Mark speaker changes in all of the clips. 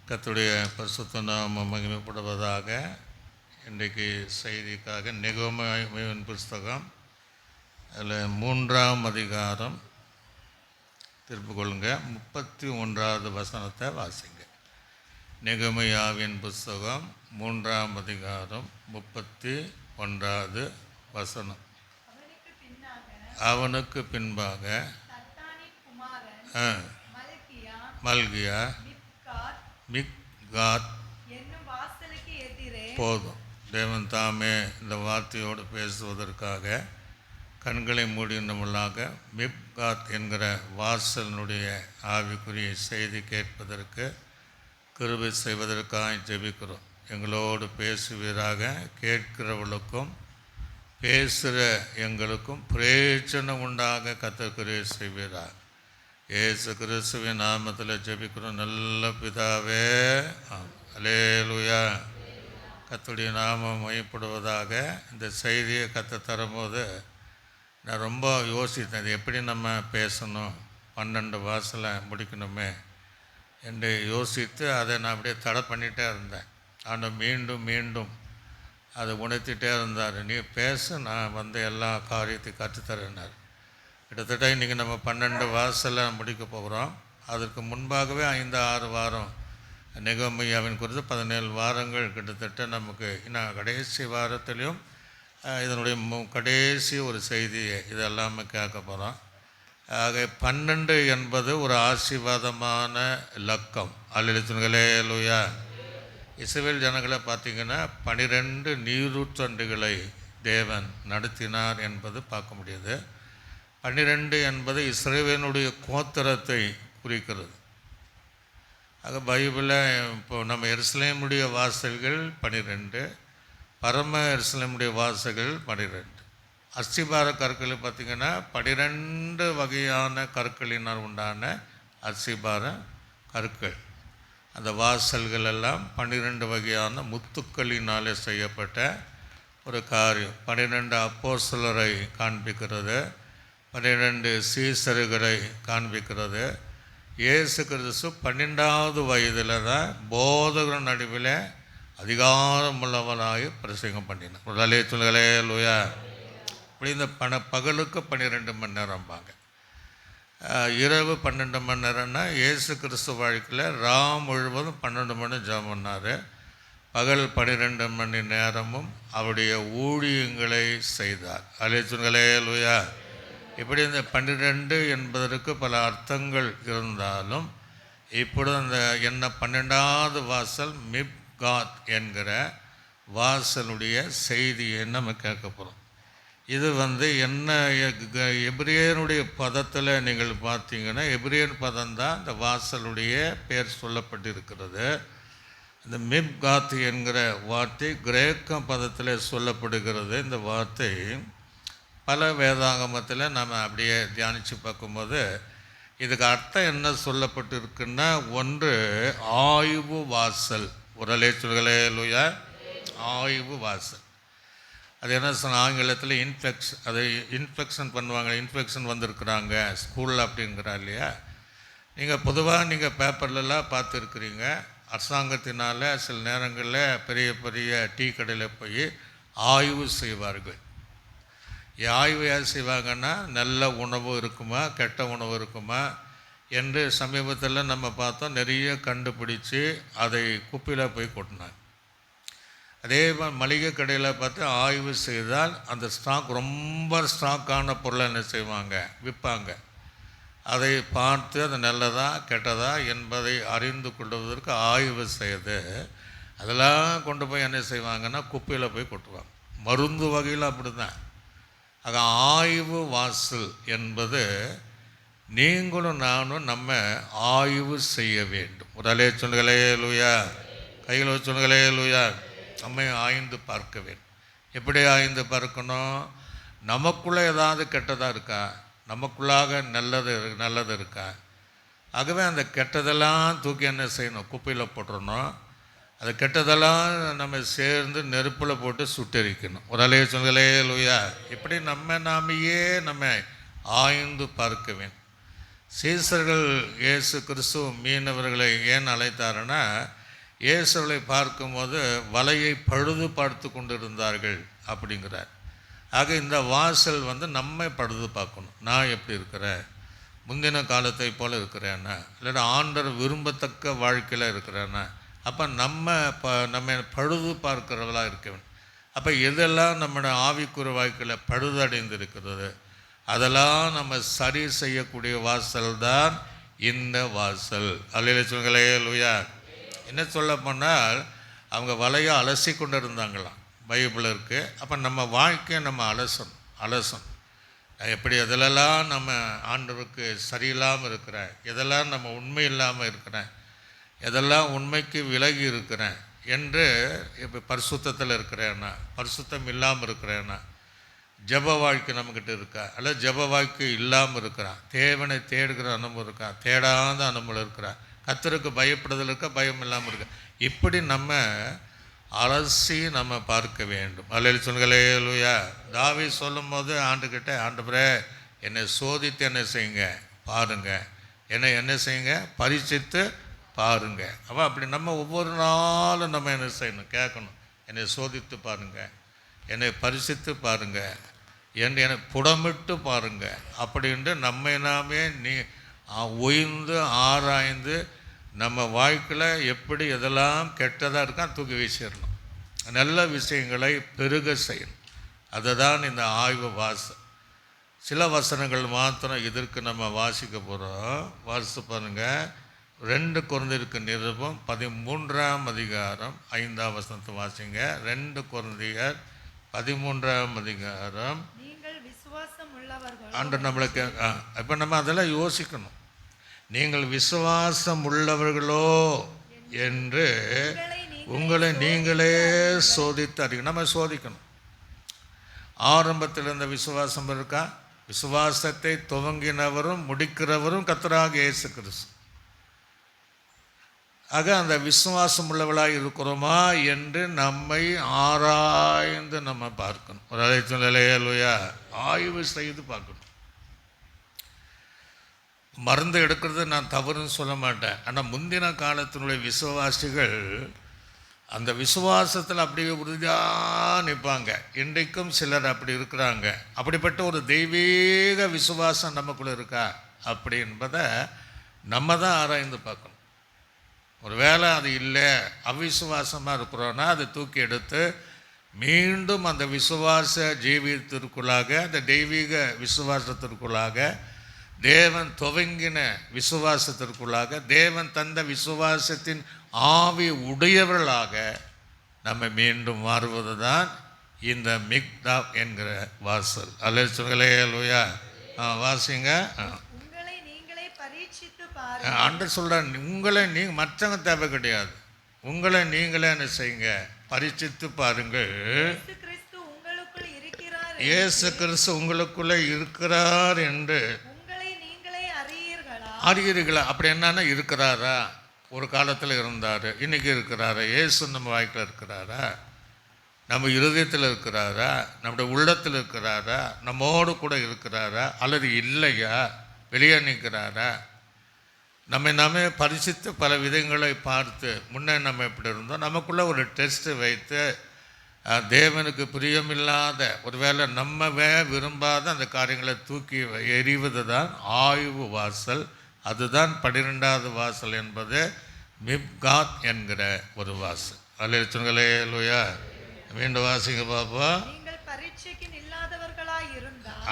Speaker 1: கர்த்தருடைய பரிசுத்த நாமம் மகிமைப்படுவதாக. இன்றைக்கு செய்திக்காக நெகேமியாவின் புஸ்தகம் அதில் 3ஆம் அதிகாரம் திருப்பிக் கொள்ளுங்க. 31வது வசனத்தை வாசிங்க. நெகேமியாவின் புஸ்தகம் 3ஆம் அதிகாரம் 31வது வசனம். அவனுக்கு பின்பாக மல்கியா மிக்காத் போதும். தேவன் தாமே இந்த வார்த்தையோடு பேசுவதற்காக கண்களை மூடினவர்களாக மிப்காத் என்கிற வாசலினுடைய ஆவிக்குரிய செய்தி கேட்பதற்கு கிருபை செய்வதற்காக ஜெபிக்கிறோம். எங்களோடு பேசுவீராக. கேட்கிறவர்களுக்கும் பேசுகிற எங்களுக்கும் பிரயோஜனம் உண்டாக கர்த்தர் கிருபை செய்வீராக. இயேசு கிறிஸ்துவின் நாமத்தில் ஜெபிக்கிறோம் நல்ல பிதாவே. அல்லேலூயா. கர்த்தருடைய நாமம் மையப்படுவதாக. இந்த செய்தியை கர்த்தர் தரும்போது நான் ரொம்ப யோசித்தேன், இது எப்படி நம்ம பேசணும், 12 வாசலை முடிக்கணுமே என்று யோசித்து அதை நான் அப்படியே தடை பண்ணிகிட்டே இருந்தேன். ஆனால் மீண்டும் மீண்டும் அதை உணர்த்திட்டே இருந்தார். நீ பேச, நான் வந்து எல்லா காரியத்தையும் கற்றுத்தரேன்னார். கிட்டத்தட்ட இன்றைக்கி நம்ம 12 வாசலை முடிக்க போகிறோம். அதற்கு முன்பாகவே 5-6 வாரம் நெகேமியாவின் குறித்து 17 வாரங்கள் கிட்டத்தட்ட நமக்கு. இன்னும் கடைசி வாரத்திலையும் இதனுடைய கடைசி ஒரு செய்தியை இதெல்லாமே கேட்க போகிறோம். ஆக 12 என்பது ஒரு ஆசீர்வாதமான இலக்கம். அல்லேலூயா. இஸ்ரவேல் ஜனங்களை பார்த்திங்கன்னா 12 நீரூற்றண்டுகளை தேவன் நடத்தினார் என்பது பார்க்க முடியுது. 12 என்பது இஸ்ரவேலுடைய கோத்திரத்தை குறிக்கிறது. ஆக பைபிளில் இப்போது நம்ம எருசலேமுடைய வாசல்கள் 12, பரம எருசலேமுடைய வாசல்கள் 12. அஸ்திபார கற்கள் பார்த்திங்கன்னா 12 வகையான கற்களினால் உண்டான அஸ்திபார கற்கள். அந்த வாசல்கள் எல்லாம் 12 வகையான முத்துக்களினாலே செய்யப்பட்ட ஒரு காரியம். 12 அப்போஸ்தலரை காண்பிக்கிறது, 12 சீசர்களை காண்பிக்கிறது. இயேசு கிறிஸ்து 12வது வயதில் தான் போதகர் நடுவில் அதிகாரம் உள்ளவனாக பிரசங்கம் பண்ணினார். அல்லேலூயா. இப்படி இந்த பகலுக்கு 12 மணி நேரம்பாங்க, இரவு 12 மணி நேரம்னா இயேசு கிறிஸ்து வாழ்க்கையில் ராம் முழுவதும் 12 மணி ஜெபம் பண்ணார். பகல் 12 மணி நேரமும் அவருடைய ஊழியங்களை செய்தார். அல்லேலூயா. இப்படி இந்த 12 என்பதற்கு பல அர்த்தங்கள் இருந்தாலும் இப்பொழுது அந்த 12வது வாசல் மிப்காத் என்கிற வாசலுடைய செய்தியை நம்ம கேட்க போகிறோம். இது வந்து என்ன, எபிரேயனுடைய பதத்தில் நீங்கள் பார்த்தீங்கன்னா எபிரேயன் பதம் தான் இந்த வாசலுடைய பேர் சொல்லப்பட்டிருக்கிறது. இந்த மிப்காத் என்கிற வார்த்தை கிரேக்க பதத்தில் சொல்லப்படுகிறது. இந்த வார்த்தை பல வேதாகமத்தில் நம்ம அப்படியே தியானித்து பார்க்கும்போது இதுக்கு அர்த்தம் என்ன சொல்லப்பட்டிருக்குன்னா, ஒன்று ஆய்வு வாசல். அல்லேலூயா. ஆய்வு வாசல். அது என்ன சொன்ன ஆங்கிலத்தில் இன்ஃபெக்ஷன் பண்ணுவாங்க. இன்ஃபெக்ஷன் வந்திருக்குறாங்க ஸ்கூலில் அப்படிங்கிறா இல்லையா. நீங்கள் பொதுவாக நீங்கள் பேப்பர்லலாம் பார்த்துருக்குறீங்க. அரசாங்கத்தினால் சில நேரங்களில் பெரிய பெரிய டீ கடையில் போய் ஆய்வு செய்வார்கள். ஆய்வு யார் செய்வாங்கன்னா, நல்ல உணவு இருக்குமா கெட்ட உணவு இருக்குமா என்று சமீபத்தில் நம்ம பார்த்தோம். நிறைய கண்டுபிடிச்சி அதை குப்பையில் போய் கொட்டினாங்க. அதே மாதிரி மளிகை கடையில் பார்த்து ஆய்வு செய்தால் அந்த ஸ்டாக் ரொம்ப ஸ்டாக்கான பொருளை என்ன செய்வாங்க, விற்பாங்க. அதை பார்த்து அது நல்லதா கெட்டதா என்பதை அறிந்து கொள்வதற்கு ஆய்வு செய்து அதெல்லாம் கொண்டு போய் என்ன செய்வாங்கன்னா குப்பையில் போய் கொட்டுவாங்க. மருந்து வகையில் அப்படி தான். ஆக ஆய்வு வாசல் என்பது நீங்களும் நானும் நம்ம ஆய்வு செய்ய வேண்டும். ஒரு அல்லேலூயா. கையில் அல்லேலூயா. நம்மை ஆய்ந்து பார்க்க வேண்டும். எப்படி ஆய்ந்து பார்க்கணும்? நமக்குள்ளே ஏதாவது கெட்டதாக இருக்கா, நமக்குள்ளாக நல்லது இருக்கா. ஆகவே அந்த கெட்டதெல்லாம் தூக்கி என்ன செய்யணும், குப்பையில் போட்டுறணும். அது கெட்டதெல்லாம் நம்ம சேர்ந்து நெருப்பில் போட்டு சுட்டரிக்கணும். ஒரு அல்லேலூயா. இப்படி நாமையே நம்ம ஆய்ந்து பார்க்க வேண்டும். சீசர்கள் இயேசு கிறிஸ்து மீனவர்களை ஏன் அழைத்தாருன்னா, இயேசுவை பார்க்கும்போது வலையை பழுது பார்த்து கொண்டிருந்தார்கள் அப்படிங்கிறார். ஆக இந்த வாசல் நம்மை பழுது பார்க்கணும். நான் எப்படி இருக்கிறேன், முந்தின காலத்தை போல் இருக்கிறேன்னா, இல்லைன்னா ஆண்டவர் விரும்பத்தக்க வாழ்க்கையில் இருக்கிறேன்னா, அப்போ நம்ம பழுது பார்க்கிறவளாக இருக்க வேண்டும். அப்போ எதெல்லாம் நம்மளோட ஆவிக்குற வாழ்க்கையில் பழுதடைந்து இருக்கிறது, அதெல்லாம் நம்ம சரி செய்யக்கூடிய வாசல் தான் இந்த வாசல். அல்லேலூயா சொல்லுங்களே. லூயா. என்ன சொல்ல போனால், அவங்க வலையை அலசி கொண்டு இருந்தாங்களாம், பைபிள் இருக்குது. அப்போ நம்ம வாழ்க்கையை நம்ம அலசணும். எப்படி எதிலெல்லாம் நம்ம ஆண்டவருக்கு சரியில்லாமல் இருக்கிறேன், எதெல்லாம் நம்ம உண்மை இல்லாமல் இருக்கிறேன், எதெல்லாம் உண்மைக்கு விலகி இருக்கிறேன் என்று, இப்போ பரிசுத்தத்தில் இருக்கிறேன்னா, பரிசுத்தம் இல்லாமல் இருக்கிறேன்னா, ஜப வாழ்க்கை நம்மக்கிட்ட இருக்கா, அல்லது ஜப வாழ்க்கை இல்லாமல் இருக்கிறான், தேவனை தேடுகிற அனுபவம் இருக்கா, தேடாத அனுபவம் இருக்கிறா, கர்த்தருக்கு பயப்படுதல் இருக்கா, பயம் இல்லாமல் இருக்கா, இப்படி நம்ம அலசி நம்ம பார்க்க வேண்டும். அல்லேலூயா சொல்லுங்களே. லூயா. தாவீது சொல்லும் போது ஆண்டுக்கிட்ட, ஆண்டவரே என்னை சோதித்து என்ன செய்யுங்க பாருங்கள், என்ன செய்யுங்க பரிசித்து பாருங்கள். அப்படி நம்ம ஒவ்வொரு நாளும் நம்ம என்ன செய்யணும், கேட்கணும், என்னை சோதித்து பாருங்கள், என்னை பரிசித்து பாருங்கள், என்னை புடமிட்டு பாருங்கள் அப்படின்ட்டு நம்ம நாமே ஒய்ந்து ஆராய்ந்து நம்ம வாழ்க்கையில் எப்படி எதெல்லாம் கெட்டதாக இருக்கா தூக்கி வீசிடணும், நல்ல விஷயங்களை பெருக செய்யணும். அதுதான் இந்த ஆய்வு வாசல். சில வசனங்கள் மாத்திரம் இதற்கு நம்ம வாசிக்க போகிறோம். வாசித்து பாருங்கள். 2 கொரிந்தியருக்கு நிருபம் 13ஆம் அதிகாரம் 5ஆம் வசனத்தை வாசிங்க. 2 கொரிந்தியர் 13ஆம் அதிகாரம். ஆண்டு நம்மளுக்கு இப்போ நம்ம அதெல்லாம் யோசிக்கணும். நீங்கள் விசுவாசம் உள்ளவர்களோ என்று உங்களை நீங்களே சோதித்து அறிக்கணும். நம்ம சோதிக்கணும். ஆரம்பத்தில் இருந்த விசுவாசம் இருக்கா? விசுவாசத்தை துவங்கினவரும் முடிக்கிறவரும் கர்த்தராகிய இயேசு கிறிஸ்து. ஆக அந்த விசுவாசம் உள்ளவளாக இருக்கிறோமா என்று நம்மை ஆராய்ந்து நம்ம பார்க்கணும். ஒரு அழைத்துலையா ஆய்வு செய்து பார்க்கணும். மருந்து எடுக்கிறது நான் தவறுன்னு சொல்ல மாட்டேன். ஆனால் முந்தின காலத்தினுடைய விசுவாசிகள் அந்த விசுவாசத்தில் அப்படியே உறுதியாக நிற்பாங்க. இன்றைக்கும் சிலர் அப்படி இருக்கிறாங்க. அப்படிப்பட்ட ஒரு தெய்வீக விசுவாசம் நமக்குள்ளே இருக்கா அப்படி என்பதை நம்ம தான் ஆராய்ந்து பார்க்கணும். ஒரு வேளை அது இல்லை, அவிசுவாசமாக இருக்கிறோன்னா அதை தூக்கி எடுத்து மீண்டும் அந்த விசுவாச ஜீவியத்திற்குள்ளாக, அந்த தெய்வீக விசுவாசத்திற்குள்ளாக, தேவன் துவங்கின விசுவாசத்திற்குள்ளாக, தேவன் தந்த விசுவாசத்தின் ஆவி உடையவர்களாக நம்ம மீண்டும் மாறுவது தான் இந்த மிக்தா என்கிற வாசல். அல்லேலூயா சொல்லுங்களே. லூயா. வாசிங்க. ஆண்டவர் சொல்கிறார், உங்களை நீங்கள் மற்றவங்க தேவை கிடையாது, உங்களை நீங்களே என்ன செய்யுங்க பரீட்சித்து பாருங்கள். இயேசு கிறிஸ்து உங்களுக்குள்ளே இருக்கிறார் என்று அறியீர்களா? அப்படி என்னன்னா இருக்கிறாரா? ஒரு காலத்தில் இருந்தார், இன்றைக்கி இருக்கிறாரா? இயேசு நம்ம வாழ்க்கையில் இருக்கிறாரா? நம்ம இருதயத்தில் இருக்கிறாரா? நம்முடைய உள்ளத்தில் இருக்கிறாரா? நம்மோடு கூட இருக்கிறாரா? அல்லது இல்லையா? வெளியே நிற்கிறாரா? நாமே பரிசித்து பல விதங்களை பார்த்து முன்னே நம்ம எப்படி இருந்தோம், நமக்குள்ளே ஒரு டெஸ்ட்டு வைத்து தேவனுக்கு பிரியமில்லாத ஒருவேளை நம்மவே விரும்பாத அந்த காரியங்களை தூக்கி எறிவது தான் ஆய்வு வாசல். அதுதான் 12வது வாசல் என்பது மிப்காத் என்கிற ஒரு வாசல். அல்லேலூயா சொல்லுங்களே. லூயா. மீண்டும் வாசிங்க பாப்பா.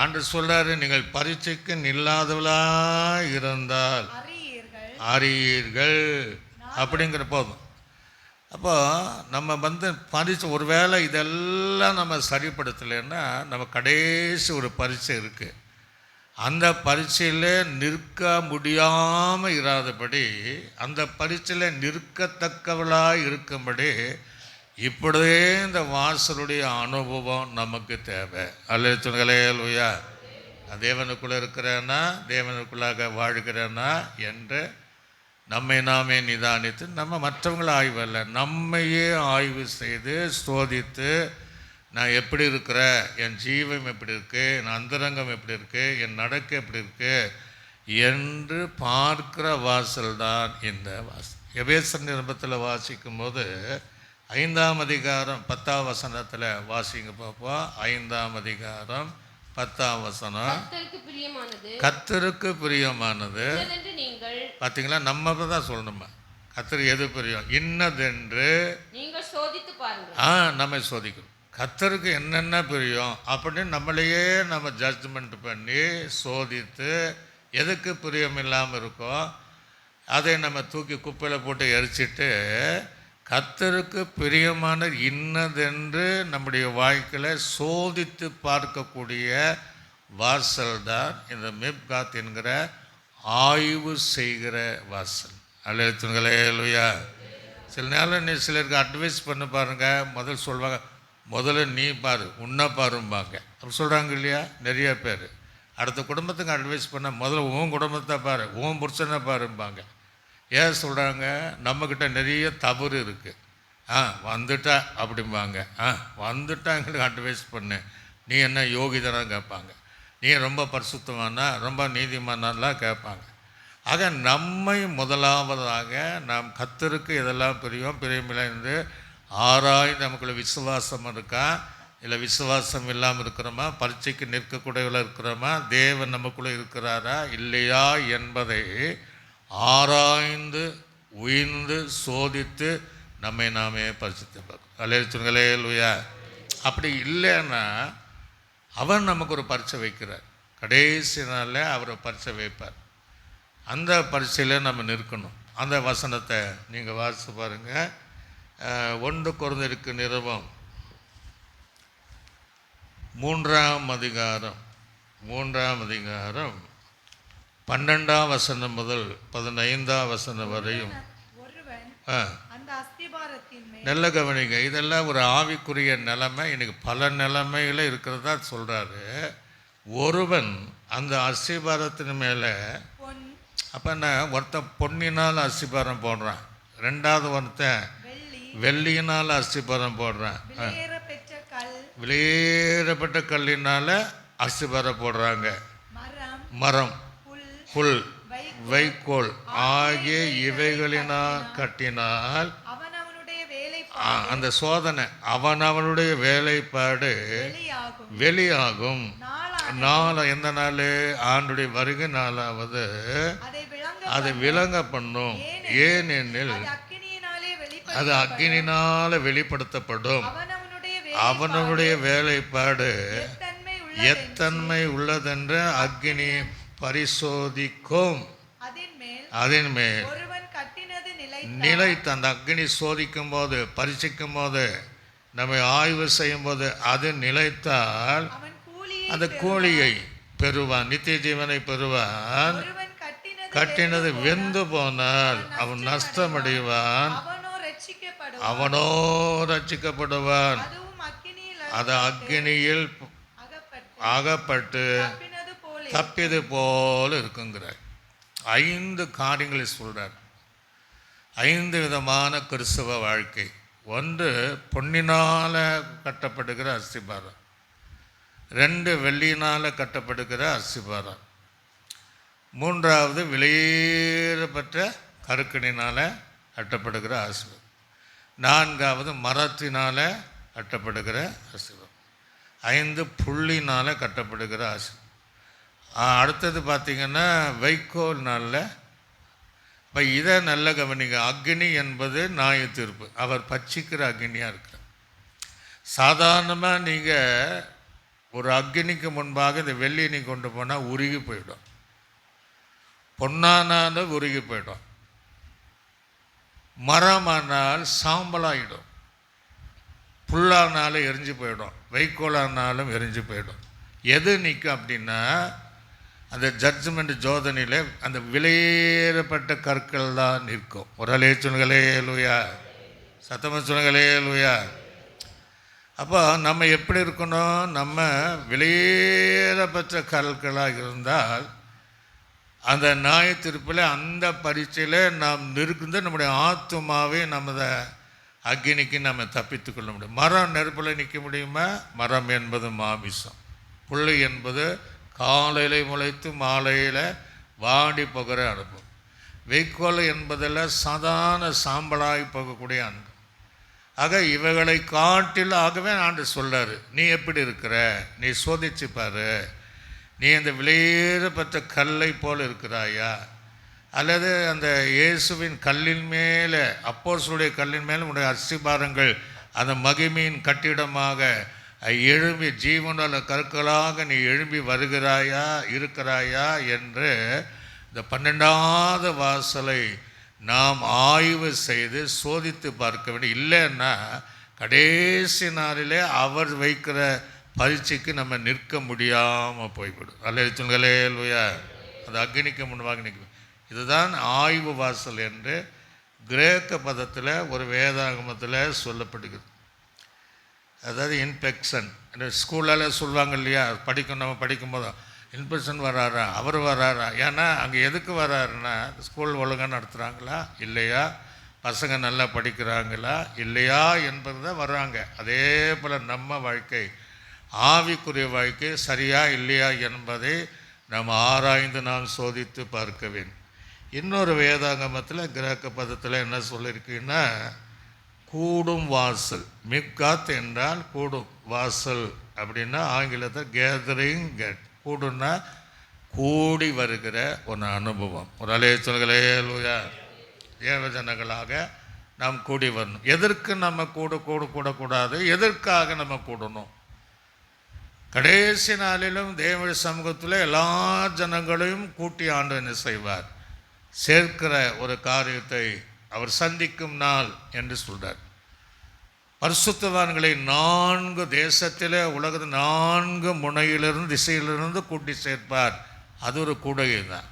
Speaker 1: ஆண்டவர் சொல்றாரு, நீங்கள் பரீட்சைக்கு நில்லாதவளாய் இருந்தால் அறியீர்கள் அப்படிங்கிற போதும். அப்போ நம்ம பரீட்சை ஒருவேளை இதெல்லாம் நம்ம சரிப்படுத்தலைன்னா நம்ம கடைசி ஒரு பரீட்சை இருக்குது. அந்த பரீட்சையில் நிற்க முடியாமல் இராதபடி, அந்த பரீட்சையில் நிற்கத்தக்கவளாக இருக்கும்படி இப்படியே இந்த வாசலுடைய அனுபவம் நமக்கு தேவை. அல்லேலூயா சொல்லுங்களே. லூயா. தேவனுக்குள்ளே இருக்கிறேன்னா, தேவனுக்குள்ளாக வாழ்கிறேன்னா என்று நம்மை நாமே நிதானித்து, நம்ம மற்றவங்களை ஆய்வு அல்ல, நம்மையே ஆய்வு செய்து சோதித்து, நான் எப்படி இருக்கிறேன், என் ஜீவம் எப்படி இருக்குது, என் அந்தரங்கம் எப்படி இருக்குது, என் நடக்க எப்படி இருக்குது, என்று பார்க்கிற வாசல் தான் இந்த வாசல். எபேசர் நிருபத்தில் வாசிக்கும் போது 5ஆம் அதிகாரம் 10ஆம் வசனத்தில் வாசிங்க பார்ப்போம். 5ஆம் அதிகாரம் 10ஆம் வசனம். கர்த்தருக்கு பிரியமானது. பார்த்தீங்களா, நம்ம தான் சொல்லணுமா கர்த்தர் எது பிரியம் இன்னதென்று நீங்கள் சோதித்து பாருங்கள். நம்ம சோதிக்கணும் கர்த்தருக்கு என்னென்ன பிரியம் அப்படின்னு நம்மளையே நம்ம ஜட்ஜ்மெண்ட் பண்ணி சோதித்து எதுக்கு பிரியம் இல்லாமல் இருக்கோ அதை நம்ம தூக்கி குப்பையில் போட்டு எரிச்சிட்டு கர்த்தருக்கு பிரியமான இன்னதென்று நம்முடைய வாழ்க்கையில் சோதித்து பார்க்கக்கூடிய வாசல் தான் இந்த மிப்காத் என்கிற ஆய்வு செய்கிற வாசல். அல்லேலூயா. சில நேரம் நீ சிலருக்கு அட்வைஸ் பண்ண பாருங்கள், முதல் சொல்லுவாங்க முதல்ல நீ பாரு உன்னை பாரும்பாங்க. அப்படி சொல்கிறாங்க இல்லையா நிறைய பேர். அடுத்த குடும்பத்துக்கு அட்வைஸ் பண்ண முதல்ல உன் குடும்பத்தை பாரு உன் புருஷனை பாரும்பாங்க. ஏன் சொல்கிறாங்க, நம்மக்கிட்ட நிறைய தவறு இருக்குது. வந்துட்டா அப்படிம்பாங்க. வந்துட்டா எங்களுக்கு அட்வைஸ் பண்ணு, நீ என்ன யோகிதனாக கேட்பாங்க, நீ ரொம்ப பரிசுத்தமானா ரொம்ப நீதிமானலாம் கேட்பாங்க. ஆக நம்மை முதலாவதாக நாம் கர்த்தருக்கு எதெல்லாம் பிரியமில்லைன்னு ஆராய்ந்து நமக்குள்ள விசுவாசம் இருக்கா இல்லை விசுவாசம் இல்லாமல் இருக்கிறோமா, பரீட்சைக்கு நிற்கக்கூடியவர்களாக இருக்கிறோமா, தேவன் நமக்குள்ளே இருக்கிறாரா இல்லையா என்பதை ஆராய்ந்து உயிர்ந்து சோதித்து நம்மை நாமே பரிசுத்த பார்க்கணும். அல்லேலூயா. அப்படி இல்லைன்னா அவர் நமக்கு ஒரு பரீட்சை வைக்கிறார். கடைசி நாளில் அவர் பரீட்சை வைப்பார். அந்த பரீட்சையில் நம்ம நிற்கணும். அந்த வசனத்தை நீங்கள் வாசித்து பாருங்கள். 1 கொரிந்தியருக்கு நிருபம் 3ஆம் அதிகாரம் 12ஆம் வசனம் முதல் 15ஆம் வசனம் வரையும் நல்ல கவனிங்க. இதெல்லாம் ஒரு ஆவிக்குரிய நிலைமை. இன்னைக்கு பல நிலைமையில் இருக்கிறதா சொல்கிறாரு. ஒருவன் அந்த அஸ்திபாரத்தின் மேலே, அப்போ நான் ஒருத்தன் பொன்னினால் அஸ்திபாரம் போடுறான், ரெண்டாவது ஒருத்தன் வெள்ளியினால் அஸ்திபாரம் போடுறான், வெளியேறப்பட்ட கல்லினால் அஸ்திபாரம் போடுறாங்க. மரம் புல் வைக்கோல் ஆகிய இவைகளினால் கட்டினால் அந்த சோதனை அவனவனுடைய வேலைப்பாடு வெளியாகும். எந்த நாள்? ஆண்டுடைய வருகை நாளாவது அதை விளங்க பண்ணும். ஏனெனில் அது அக்கினியினால வெளிப்படுத்தப்படும். அவனுடைய வேலைப்பாடு எத்தன்மை உள்ளதென்று அக்கினி பரிசோதிக்கும். அதன் மேல் நிலைத்து அந்த அக்னி சோதிக்கும் போது பரிசிக்கும் போது நம்மை ஆய்வு செய்யும் போது அது நிலைத்தால் அந்த கூலியை பெறுவான், நித்திய ஜீவனை பெறுவான். கட்டினது வெந்து போனால் அவன் நஷ்டமடைவான், அவனோ ரட்சிக்கப்படுவான். அது அக்னியில் அகப்பட்டு தப்பியது போல இருக்குங்கிறார். 5 காரியங்களை சொல்கிறார். 5 விதமான கிறிஸ்தவ வாழ்க்கை. 1 பொன்னினால் கட்டப்படுகிற அஸ்திபாரம், 2 வெள்ளியினால் கட்டப்படுகிற அஸ்திபாரம், 3வது வெளியேறப்பட்ட கருக்கணினால் கட்டப்படுகிற அஸ்திபாரம், 4வது மரத்தினால் கட்டப்படுகிற அஸ்திபாரம், 5 புள்ளினால் கட்டப்படுகிற அஸ்திபாரம். அடுத்தது பார்த்திங்கன்னா வைக்கோல்னால. இப்போ இதை நல்ல கவனிங்க. அக்னி என்பது நியாய தீர்ப்பு. அவர் பட்சிக்கிற அக்னியாக இருக்கிறார். சாதாரணமாக நீங்கள் ஒரு அக்னிக்கு முன்பாக இந்த வெள்ளியை நீ கொண்டு போனால் உருகி போயிடும், பொன்னானாலும் உருகி போயிடும், மரமானால் சாம்பலாகிடும், புல்லானாலும் எரிஞ்சு போயிடும், வைக்கோலானாலும் எரிஞ்சு போயிடும். எது நிற்கும் அப்படின்னா அந்த ஜட்ஜ்மெண்ட் ஜோதனையில் அந்த விலையேறப்பட்ட கற்கள் தான் நிற்கும். ஒரு சொல்லுங்களேலூயா, சத்தமாக சொல்லுங்களேலூயா. அப்போ நம்ம எப்படி இருக்கணும்? நம்ம விலையேறப்பட்ட கற்களாக இருந்தால் அந்த நியாய தீர்ப்பில் அந்த பரீட்சையில் நாம் நிற்கிறது நம்முடைய ஆத்துமாவே நமது அக்னிக்கு நம்ம தப்பித்து கொள்ள முடியும். மரம் நெருப்பில் நிற்க முடியுமா? மரம் என்பது மாமிசம், புள்ளி என்பது காலையில் முளைத்து மாலையில் வாடி போகிற அனுபவம். வைக்கோல் என்பதில் சாதாரண சாம்பலாகி போகக்கூடிய அன்பு. ஆக இவைகளை காட்டில் ஆகவே ஆண்டு சொல்றாரு, நீ எப்படி இருக்கிற, நீ சோதிச்சு பாரு, நீ அந்த விலையேறப்பட்ட கல்லை போல் இருக்கிறாயா, அல்லது அந்த இயேசுவின் கல்லின் மேலே, அப்போஸ்தலருடைய கல்லின் மேலே உடைய அஸ்திபாரங்கள் அந்த மகிமையின் கட்டிடமாக எழும்பி ஜீவனுள்ள கற்களாக நீ எழும்பி வருகிறாயா இருக்கிறாயா என்று இந்த 12வது வாசலை நாம் ஆய்வு செய்து சோதித்து பார்க்க வேண்டும். இல்லைன்னா கடைசி நாளிலே அவர் வைக்கிற பரீட்சைக்கு நம்ம நிற்க முடியாமல் போய்விடும். அல்லேலூயா. அது அக்னிக்கு முன்பாக நிற்கும். இதுதான் ஆய்வு வாசல் என்று கிரேக்க பதத்தில் ஒரு வேதாகமத்தில் சொல்லப்படுகிறது. அதாவது இன்ஃபெக்ஷன், ஸ்கூலில் சொல்லுவாங்க இல்லையா, நம்ம படிக்கும்போது இன்ஃபெக்ஷன் வராரா, அவர் வராரா. ஏன்னா அங்கே எதுக்கு வராருன்னா ஸ்கூல் ஒழுங்காக நடத்துகிறாங்களா இல்லையா, பசங்க நல்லா படிக்கிறாங்களா இல்லையா என்பது தான் வர்றாங்க. அதே போல் நம்ம வாழ்க்கை, ஆவிக்குரிய வாழ்க்கை சரியா இல்லையா என்பதை நாம் ஆராய்ந்து நாம் சோதித்து பார்க்க வேண்டும். இன்னொரு வேதாகமத்தில் கிரேக்க பதத்தில் என்ன சொல்லியிருக்குன்னா, கூடும் வாசல். மிக்காத் என்றால் கூடும், வாசல் அப்படின்னா ஆங்கிலத்தில் கேதரிங் கேட். கூடுன்னா கூடி வருகிற ஒரு அனுபவம். ஒரு அல்லேலூயா. தேவஜனங்களாக நாம் கூடி வரணும். எதற்கு நம்ம கூடக்கூடாது, எதற்காக நம்ம கூடணும்? கடைசி நாளிலும் தேவ சமூகத்தில் எல்லா ஜனங்களையும் கூட்டி ஆண்டு என்ன செய்வார், சேர்க்கிற ஒரு காரியத்தை அவர் சந்திக்கும் நாள் என்று சொல்கிறார். பரிசுத்தவான்களை 4 தேசத்தில் உலகத்தில் 4 முனையிலிருந்து திசையிலிருந்து கூட்டி சேர்ப்பார். அது ஒரு கூடுகை தான்.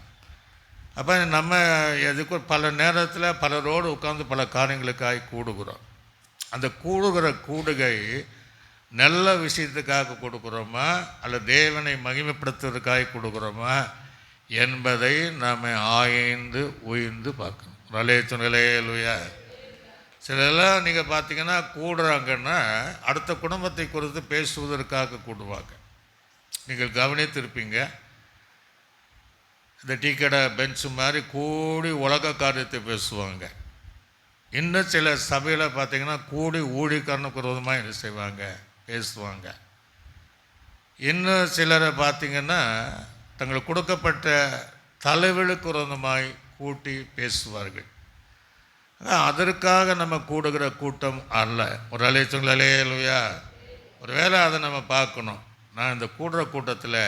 Speaker 1: அப்போ நம்ம எதுக்கு பல நேரத்தில் பலரோடு உட்கார்ந்து பல காரியங்களுக்காக கூடுகிறோம். அந்த கூடுகிற கூடுகை நல்ல விஷயத்துக்காக கொடுக்குறோமா அல்ல தேவனை மகிமைப்படுத்துவதற்காக கொடுக்குறோமா என்பதை நாம் ஆய்ந்து உயிர்ந்து பார்க்கணும். அல்லேலூயா. சிலெல்லாம் நீங்கள் பார்த்தீங்கன்னா கூடுறாங்கன்னா அடுத்த குடும்பத்தை குறித்து பேசுவதற்காக கூடுவாங்க. நீங்கள் கவனித்திருப்பீங்க, இந்த டீ கடை பெஞ்சு மாதிரி கூடி உலக காரியத்தை பேசுவாங்க. இன்னும் சில சபையில் பார்த்தீங்கன்னா கூடி ஊழியக்காரனுக்கு விரோதமாக என்ன செய்வாங்க, பேசுவாங்க. இன்னும் சிலரை பார்த்திங்கன்னா தங்களுக்கு கொடுக்கப்பட்ட தலைவலுக்கு விரோதமாய் கூட்டி பேசுவார்கள். அதற்காக நம்ம கூடுகிற கூட்டம் அல்ல. ஒரு அல்லேலூயா. ஒரு வேளை அதை நம்ம பார்க்கணும். நான் இந்த கூடுற கூட்டத்தில்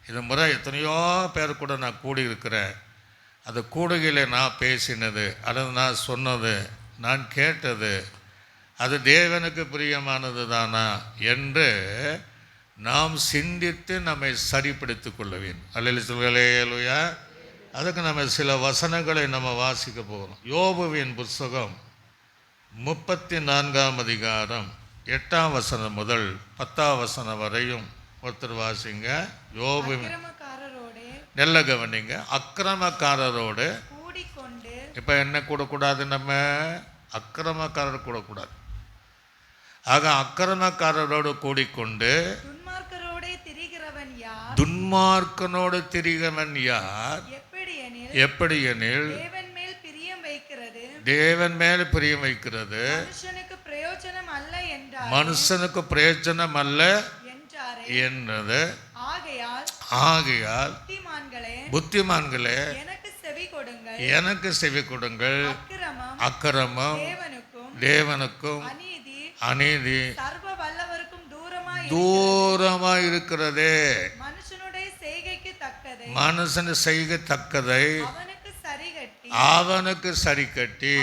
Speaker 1: இது முறை எத்தனையோ பேர் கூட நான் கூடியிருக்கிறேன். அந்த கூடுகையில் நான் பேசினது அல்லது நான் சொன்னது நான் கேட்டது அது தேவனுக்கு பிரியமானது தானா என்று நாம் சிந்தித்து நம்மை சரிப்படுத்தி கொள்ள வேண்டும். அல்லேலூயா. அதுக்கு நம்ம சில வசனங்களை நம்ம வாசிக்க போகிறோம். யோபுவின் புத்தகம் 34ஆம் அதிகாரம் 8ஆம் வசனம் முதல் 10ஆம் வசனம் வரையும் ஒருத்தர் வாசிங்க. யோபுவின் நல்ல கவனிங்க. அக்கிரமக்காரரோடு இப்போ என்ன கூடக்கூடாது, நம்ம அக்கிரமக்காரர் கூடக்கூடாது. ஆக அக்கிரமக்காரரோடு கூடிக்கொண்டு துன்மார்க்கனோடு திரிகிறவன் யார், எப்படி எனில் தேவன் மேல் பிரியம் வைக்கிறது மனுஷனுக்கு பிரயோஜனம் அல்ல என்றது. ஆகையால் புத்திமான்களே எனக்கு செவி கொடுங்கள். அக்கிரமம் தேவனுக்கும் அநீதி தூரமாய் இருக்கிறதே. மனுஷன் செய்கை தக்கதை அவனுக்கு சரி கட்டி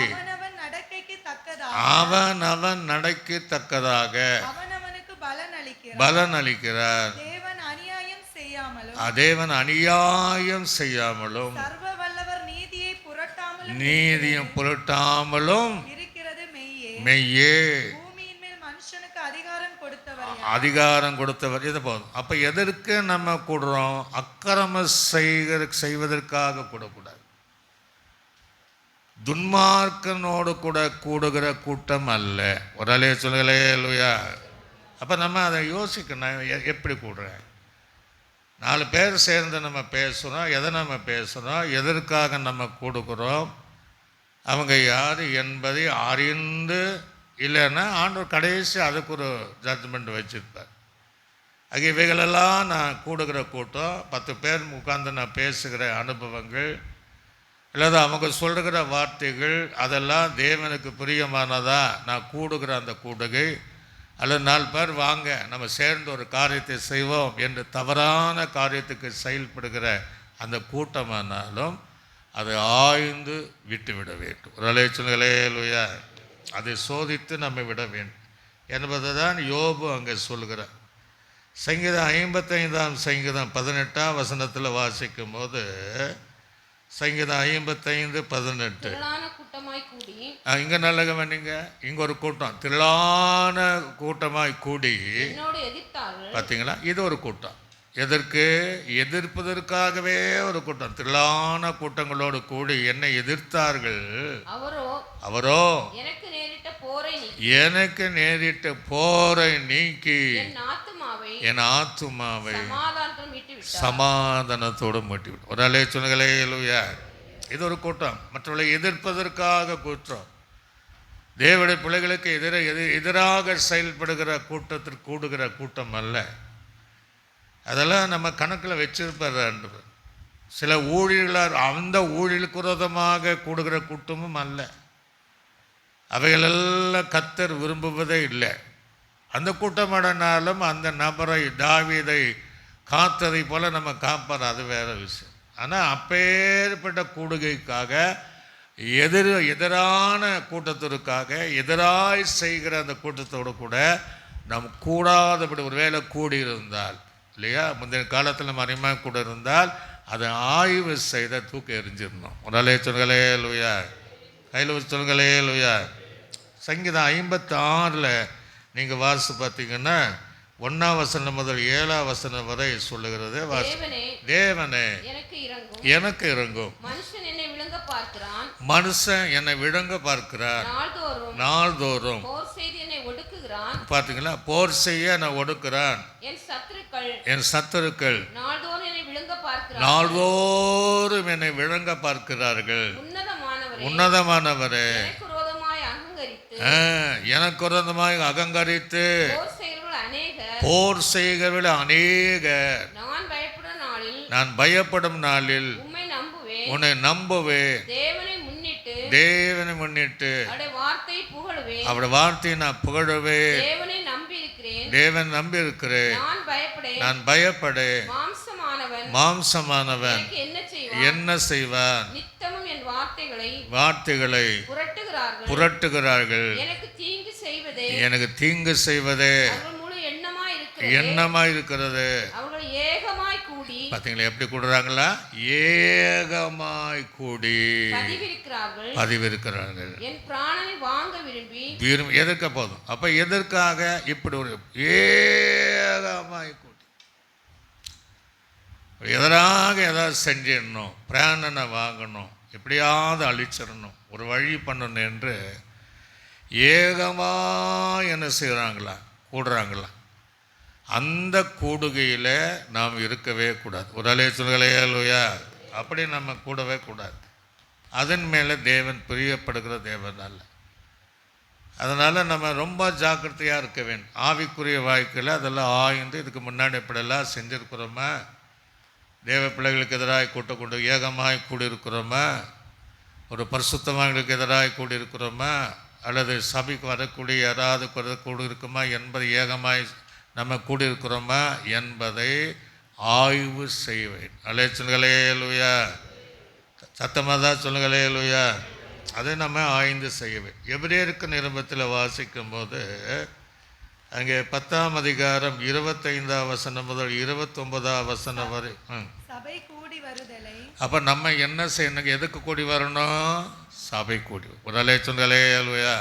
Speaker 1: அவன் நடக்க தக்கதாக பலன் அளிக்கிறார். தேவன் அநியாயம் செய்யாமலும் நீதியும் புரட்டாமலும் மெய்யே அதிகாரம் கொடுத்தவர். இது போதும். அப்போ எதற்கு நம்ம கூடுறோம்? அக்கிரமம் செய்வதற்காக கூடக்கூடாது. துன்மார்க்கனோடு கூட கூடுகிற கூட்டம் அல்ல. ஒரு அல்லேலூயா. அப்போ நம்ம அதை யோசிக்கணும், எப்படி கூடுறேன். 4 பேர் சேர்ந்து நம்ம பேசுகிறோம். எதை நம்ம பேசுகிறோம், எதற்காக நம்ம கொடுக்குறோம், அவங்க யார் என்பதை அறிந்து இல்லைன்னா ஆண்டவர் கடைசி அதுக்கு ஒரு ஜட்ஜ்மெண்ட் வச்சுருப்பார். ஆகிய இவைகளெல்லாம் நான் கூடுகிற கூட்டம், 10 பேர் உட்கார்ந்து நான் பேசுகிற அனுபவங்கள் இல்லாத அவங்க சொல்லுகிற வார்த்தைகள் அதெல்லாம் தேவனுக்கு பிரியமானதா நான் கூடுகிற அந்த கூடுகை, அல்லது 4 பேர் வாங்க நம்ம சேர்ந்து ஒரு காரியத்தை செய்வோம் என்று தவறான காரியத்துக்கு செயல்படுகிற அந்த கூட்டமானாலும் அதை ஆய்ந்து விட்டுவிட வேண்டும். ஒரு அலைச்சல்களேலுயா அதை சோதித்து நம்ம விட வேண்டும் என்பதை தான் யோபு அங்கே சொல்கிறார். சங்கீதம் 55ஆம் சங்கீதம் 18ஆம் வசனத்தில் வாசிக்கும் போது, சங்கீதம் 55:18 இங்கே நல்ல வேண்டிங்க, இங்கே ஒரு கூட்டம் திரளான கூட்டமாய் கூடி, பார்த்தீங்களா, இது ஒரு கூட்டம். எதற்கு? எதிர்ப்பதற்காகவே ஒரு கூட்டம். திரளான கூட்டங்களோடு கூடி என்னை எதிர்த்தார்கள். அவரோ எனக்கு நேரிட்ட போரை நீக்கி என் ஆத்துமாவை சமாதானத்தோடு மீட்டிவிடும். ஒரு அலை சொன்னங்களே இல்லையா, இது ஒரு கூட்டம். மற்றவர்களை எதிர்ப்பதற்காக கூட்டம். தேவனுடைய பிள்ளைகளுக்கு எதிராக செயல்படுகிற கூட்டத்திற்கு கூடுகிற கூட்டம் அல்ல. அதெல்லாம் நம்ம கணக்கில் வச்சிருப்பார். சில ஊழியர்களார் அந்த ஊழியலுக்கு விரோதமாக கூடுகிற கூட்டமும் அல்ல. அவைகளெல்லாம் கர்த்தர் விரும்புவதே இல்லை. அந்த கூட்டமானாலும் அந்த நபரை தாவீதை காத்ததை போல் நம்ம காப்பார், அது வேறு விஷயம். ஆனால் அப்பேற்பட்ட கூடுகைக்காக எதிரான கூட்டத்திற்காக எதிராய் செய்கிற அந்த கூட்டத்தோடு கூட நம் கூடாதபடி ஒரு வேளை கூடியிருந்தால் இல்லையா, முந்தைய காலத்தில் நம்ம அருமையாக கூட இருந்தால் அதை ஆய்வு செய்த தூக்கி எறிஞ்சிடணும். ஒரு அலைய சொல்களே லூயா, கையில் வச்சு சொல்களே லூயா. சங்கீதம் 56 நீங்கள் வாசித்து பார்த்தீங்கன்னா 1ஆம் வசனம் முதல் 7ஆம் வசனம் வரை சொல்லுகிறது. தேவனே எனக்கு இறங்கும். மனுஷன் என்னை விழுங்க பார்க்கிறான். நாள்தோறும் பார்த்தீங்களா, போர் செய்ய நான் ஒடுக்குறான். என் சத்துருக்கள் நாள்தோறும் என்னை விழுங்க பார்க்கிறார்கள். உன்னதமானவரே எனக்கு விரோதமாய் அகங்கரித்து போர் செய்கிறவர்கள் அநேகர். நான் பயப்படும் நாளில் உன்னை நம்புவேன். தேவனை முன்னிட்டு அவருடைய வார்த்தையை நான் புகழுவேன். தேவன் நம்பி இருக்கிறேன். நான் பயப்படேன். மாம்சமானவன் என்ன செய்வான்? வார்த்தைகளை புரட்டுகிறார்கள். எனக்கு தீங்கு செய்வதே எண்ணமாய் இருக்கிறது. பார்த்தீங்களா எப்படி கூடுறாங்களா? ஏகமாய் கூடி பதிவிருக்கிறார்கள். விரும்பி எதிர்க்க போதும். அப்ப எதற்காக இப்படி ஒரு ஏகமாய் கூடி எதிராக ஏதாவது செஞ்சிடணும், பிராணனை வாங்கணும், எப்படியாவது அழிச்சிடணும், ஒரு வழி பண்ணணும் என்று ஏகமாக என்ன செய்கிறாங்களா, கூடுறாங்களா? அந்த கூடுகையில் நாம் இருக்கவே கூடாது. ஒரு அலைச்சல்களையா அப்படி நம்ம கூடவே கூடாது. அதன் மேலே தேவன் பிரியப்படுகிற தேவன் அல்ல. அதனால் நம்ம ரொம்ப ஜாக்கிரதையாக இருக்க வேண்டும். ஆவிக்குரிய வாழ்க்கையில் அதெல்லாம் ஆய்ந்து இதுக்கு முன்னாடி எப்படியெல்லாம் செஞ்சுருக்கிறோமா, தேவ பிள்ளைகளுக்கு எதிராக கூட்டக்கொண்டு ஏகமாய் கூடியிருக்கிறோமா, ஒரு பரிசுத்தவான்களுக்கு எதிராக கூடியிருக்கிறோமா, அல்லது சபைக்கு வரக்கூடிய யாராவது கூடியிருக்குமா என்பதை ஏகமாய் நம்ம கூடியிருக்கிறோமா என்பதை ஆய்வு செய்வேன். அலைச்சல்களே லூயா, சத்தமாக தான் சொல்லுங்களே லூயா. அதை நம்ம ஆய்ந்து செய்வேன். எபிரேயருக்கு நிருபத்தில் வாசிக்கும் போது அங்கே 10ஆம் அதிகாரம் 25ஆம் வசனம் முதல் 29ஆம் வசனம் வரை அப்போ நம்ம என்ன செய்யணும்? எதுக்கு கூடி வரணும்? சபை கூடி. ஒரு அலைச்சல்களே லூயா.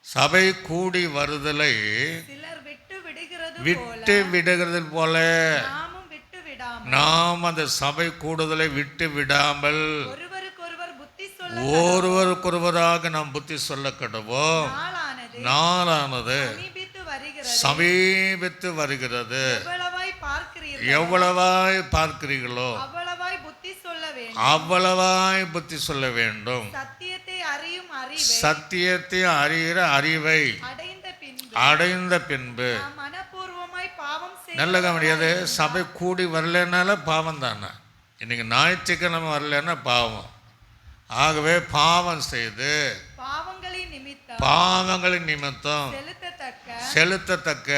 Speaker 1: சபை கூடி வருதலை விட்டு விடுகிறது போல நாம் அந்த சபை கூடுதலை விட்டு விடாமல் ஒருவருக்கொருவராக நாம் புத்தி சொல்ல கடவோம். நாளானது சமீபித்து வருகிறது. எவ்வளவாய் பார்க்கிறீர்களோ
Speaker 2: அவ்வளவாய் புத்தி சொல்ல வேண்டும்.
Speaker 1: அவ்வளவாய் புத்தி சொல்ல வேண்டும்.
Speaker 2: சத்தியத்தை அறியும் அறிவை
Speaker 1: சத்தியத்தை அறிகிற அறிவை அடைந்த பின்பு
Speaker 2: மனப்பூர்வமாய் பாவம் செய்ய.
Speaker 1: நல்ல கவனியாது, சபை கூடி வரலனால பாவம் தானே. இன்னைக்கு ஞாயிற்றுக்கிழமை வரலன்னா பாவம். ஆகவே பாவம் செய்து பாவங்களின் நிமித்தம் செலுத்தத்தக்க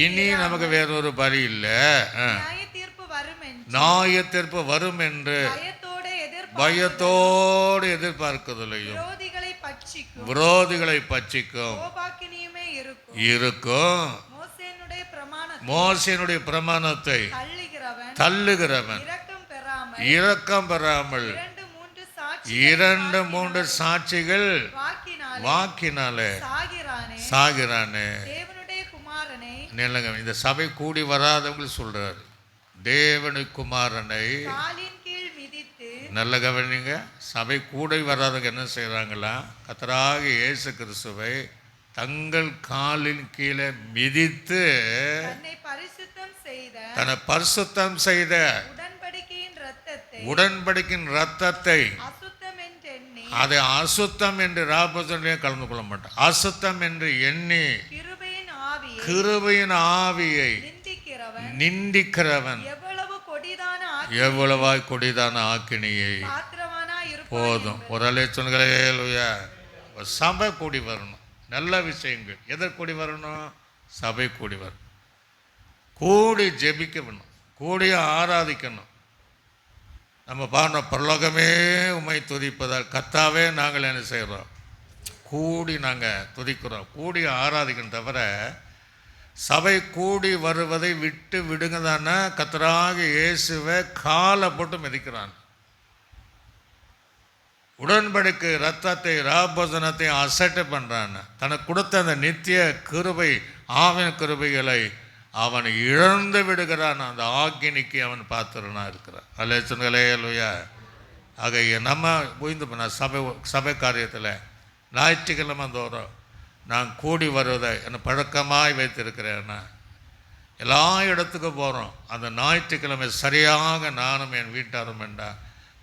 Speaker 1: இனி நமக்கு வேறொரு பலி இல்லை. நியாய தீர்ப்பு வரும் என்று பயத்தோடு எதிர்பார்க்குதலையும் விரோதிகளை பட்சிக்கும் இருக்கும். மோசேனுடைய பிரமாணத்தை தள்ளுகிறவன் இரக்கம் பெறாமல் 2-3 சாட்சிகள் வாக்கினாலே சாகிறானே. இந்த சபை கூடி வராதவங்க சொல்றாரு, தேவனுடைய குமாரனை நல்ல கவனிங்க. சபை கூடி வராதவங்க என்ன செய்யறாங்களா, கர்த்தராகிய இயேசு கிறிஸ்துவை தங்கள் காலின் கீழே மிதித்து தன்னை பரிசுத்தம் செய்த உடன்படிக்கையின் ரத்தத்தை அதை அசுத்தம் என்று ராபோசனையே கலந்து கொள்ள மாட்டான். அசுத்தம் என்று எண்ணி கிருபையின் ஆவியை நிந்திக்கிறவன் எவ்வளவாய் கொடிதான ஆக்கினியை போதும். ஒரு அலேச்சன்களே, சபை கூடி வரணும். நல்ல விஷயங்கள் எதற்கு கூடி வரணும்? சபை கூடி வரணும். கூடி ஜெபிக்க வேணும், கூடி ஆராதிக்கணும். நம்ம பாருங்க, பரலோகமே உம்மை துதிப்பதால் கர்த்தாவே நாங்கள் என்ன செய்கிறோம், கூடி நாங்கள் துதிக்கிறோம், கூடி ஆராதிக்கணும். தவிர சபை கூடி வருவதை விட்டு விடுங்க தானே. கர்த்தராகிய இயேசுவை காலை போட்டு மிதிக்கிறான். உடன்படிக்கை ரத்தத்தை ராபோசனத்தை அசட்டை பண்ணுறான். தனக்கு கொடுத்த அந்த நித்திய கிருபை ஆவின் கிருபைகளை அவன் இழந்து விடுகிறான். அந்த ஆக்கினிக்கு அவன் பாத்திரனா இருக்கிறான். அல்லேலூயா அல்லேலூயா. ஆக நம்ம புரிந்து பண்ண சபை காரியத்தில் ஞாயிற்றுக்கிழமை தோறும் நான் கூடி வருவதை என்னை பழக்கமாய் வைத்திருக்கிறேன்னா, எல்லா இடத்துக்கும் போகிறோம். அந்த ஞாயிற்றுக்கிழமை சரியாக நானும் என் வீட்டாரும் என்றால்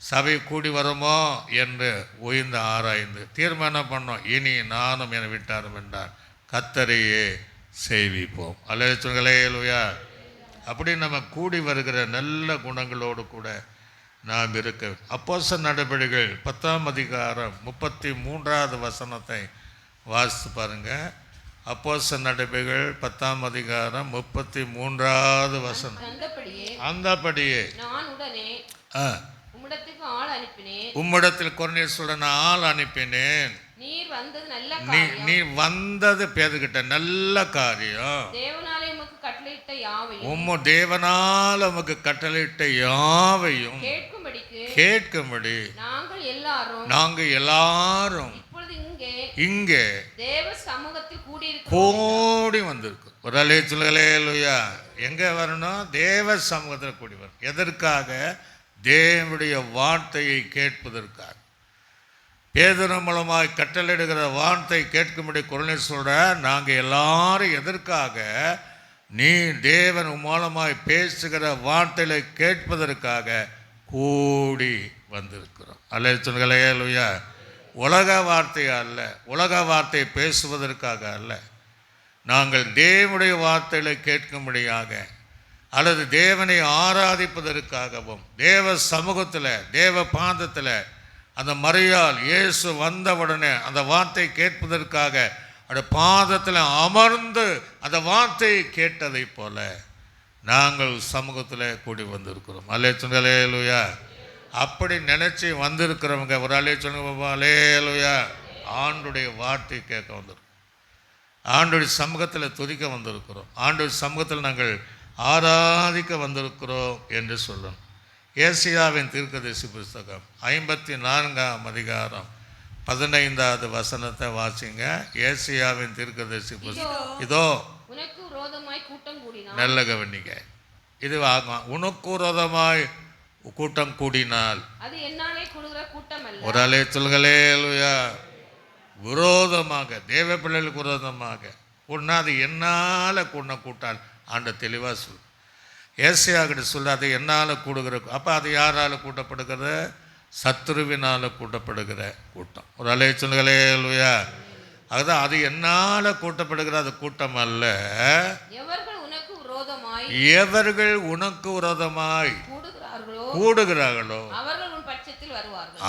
Speaker 1: சபை கூடி வருமோ என்று உயர்ந்து ஆராய்ந்து தீர்மானம் பண்ணோம். இனி நானும் என் வீட்டாரும் என்றால் கர்த்தரையே சேவிப்போம். அல்லேலூயா. அப்படி நம்ம கூடி வருகிற நல்ல குணங்களோடு கூட நாம் இருக்க. அப்போஸ்தலர் நடபடிகள் 10ஆம் அதிகாரம் 33வது வசனத்தை வாசித்து பாருங்க. அப்போஸ்தலர் நடபடிகள் 10ஆம் அதிகாரம் 33வது வசனம். அந்தபடியே உம்மிடத்தில் கொர்நேலியுசுடன் ஆள் அனுப்பினேன். நீ வந்தது பேதுகிட்ட நல்ல காரியம். தேவனால உமக்கு கட்டளையிட்ட யாவையும் கேட்கும்படி நாங்கள் எல்லாரும் இங்கே கூடி வந்திருக்கோம். ஒரு அல்லேலூயா. எங்க வரணும்? தேவ சமூகத்தில் கூடி வரணும். எதற்காக? தேவனுடைய வார்த்தையை கேட்பதற்காக. பேதுரு மூலமாய் கட்டளையிடுகிற வார்த்தை கேட்கும்படி கொர்நேலியுஸ் சொல்ற. நாங்கள் எல்லாரும் எதற்காக? நீ தேவன் மூலமாய் பேசுகிற வார்த்தைகளை கேட்பதற்காக கூடி வந்திருக்கிறோம். அல்லேலூயா. உலக வார்த்தை அல்ல, உலக வார்த்தை பேசுவதற்காக அல்ல. நாங்கள் தேவனுடைய வார்த்தைகளை கேட்கும்படியாக அல்லது தேவனை ஆராதிப்பதற்காகவும் தேவ சமூகத்தில் தேவ பாதத்தில் அந்த மரியாள் இயேசு வந்தவுடனே அந்த வார்த்தை கேட்பதற்காக அந்த பாதத்தில் அமர்ந்து அந்த வார்த்தையை கேட்டதை போல நாங்கள் சமூகத்தில் கூடி வந்திருக்கிறோம். அல்லேலூயா. அப்படி நினைச்சு வந்திருக்கிறவங்க ஒரு அல்லேலூயா. ஆண்டுடைய வார்த்தை கேட்க வந்திருக்கிறோம். ஆண்டுடைய சமூகத்தில் துதிக்க வந்திருக்கிறோம். ஆண்டுடைய சமூகத்தில் நாங்கள் ஆராதிக்க வந்திருக்கிறோம் என்று சொல்லணும். ஏசாயாவின் தீர்க்கதரிசி புஸ்தகம் 54ஆம் அதிகாரம் 15வது வசனத்தை வாசிங்க. ஏசாயாவின் தீர்க்கதரிசி புஸ்தகம். இதோ உனக்கு விரோதமாய் கூட்டம் கூடினால், நல்ல கவனிங்க, இது ஆகும். உனக்கு விரோதமாய் கூட்டம் கூடினால் அது என்னாலே கூடுகிற கூட்டம் அல்ல. ஒரு அல்லேலூயா. விரோதமாக தேவ பிள்ளைகளுக்கு விரோதமாக கூடினா அது என்னால் கூட்டின கூட்டால் ஆண்ட தெளிவாக சொல். ஏசாயா கிட்ட சொல்ல அது என்னால் கூடுகிற, அப்போ அது யாரால் கூட்டப்படுகிறது? சத்துருவினால் கூட்டப்படுகிற கூட்டம். ஒரு அலைய சொல்லுங்களே அல்லையா. அதுதான், அது என்னால் கூட்டப்படுகிற அது கூட்டம் அல்ல. எவர்கள் உனக்கு விரோதமாய் கூடுகிறார்களோ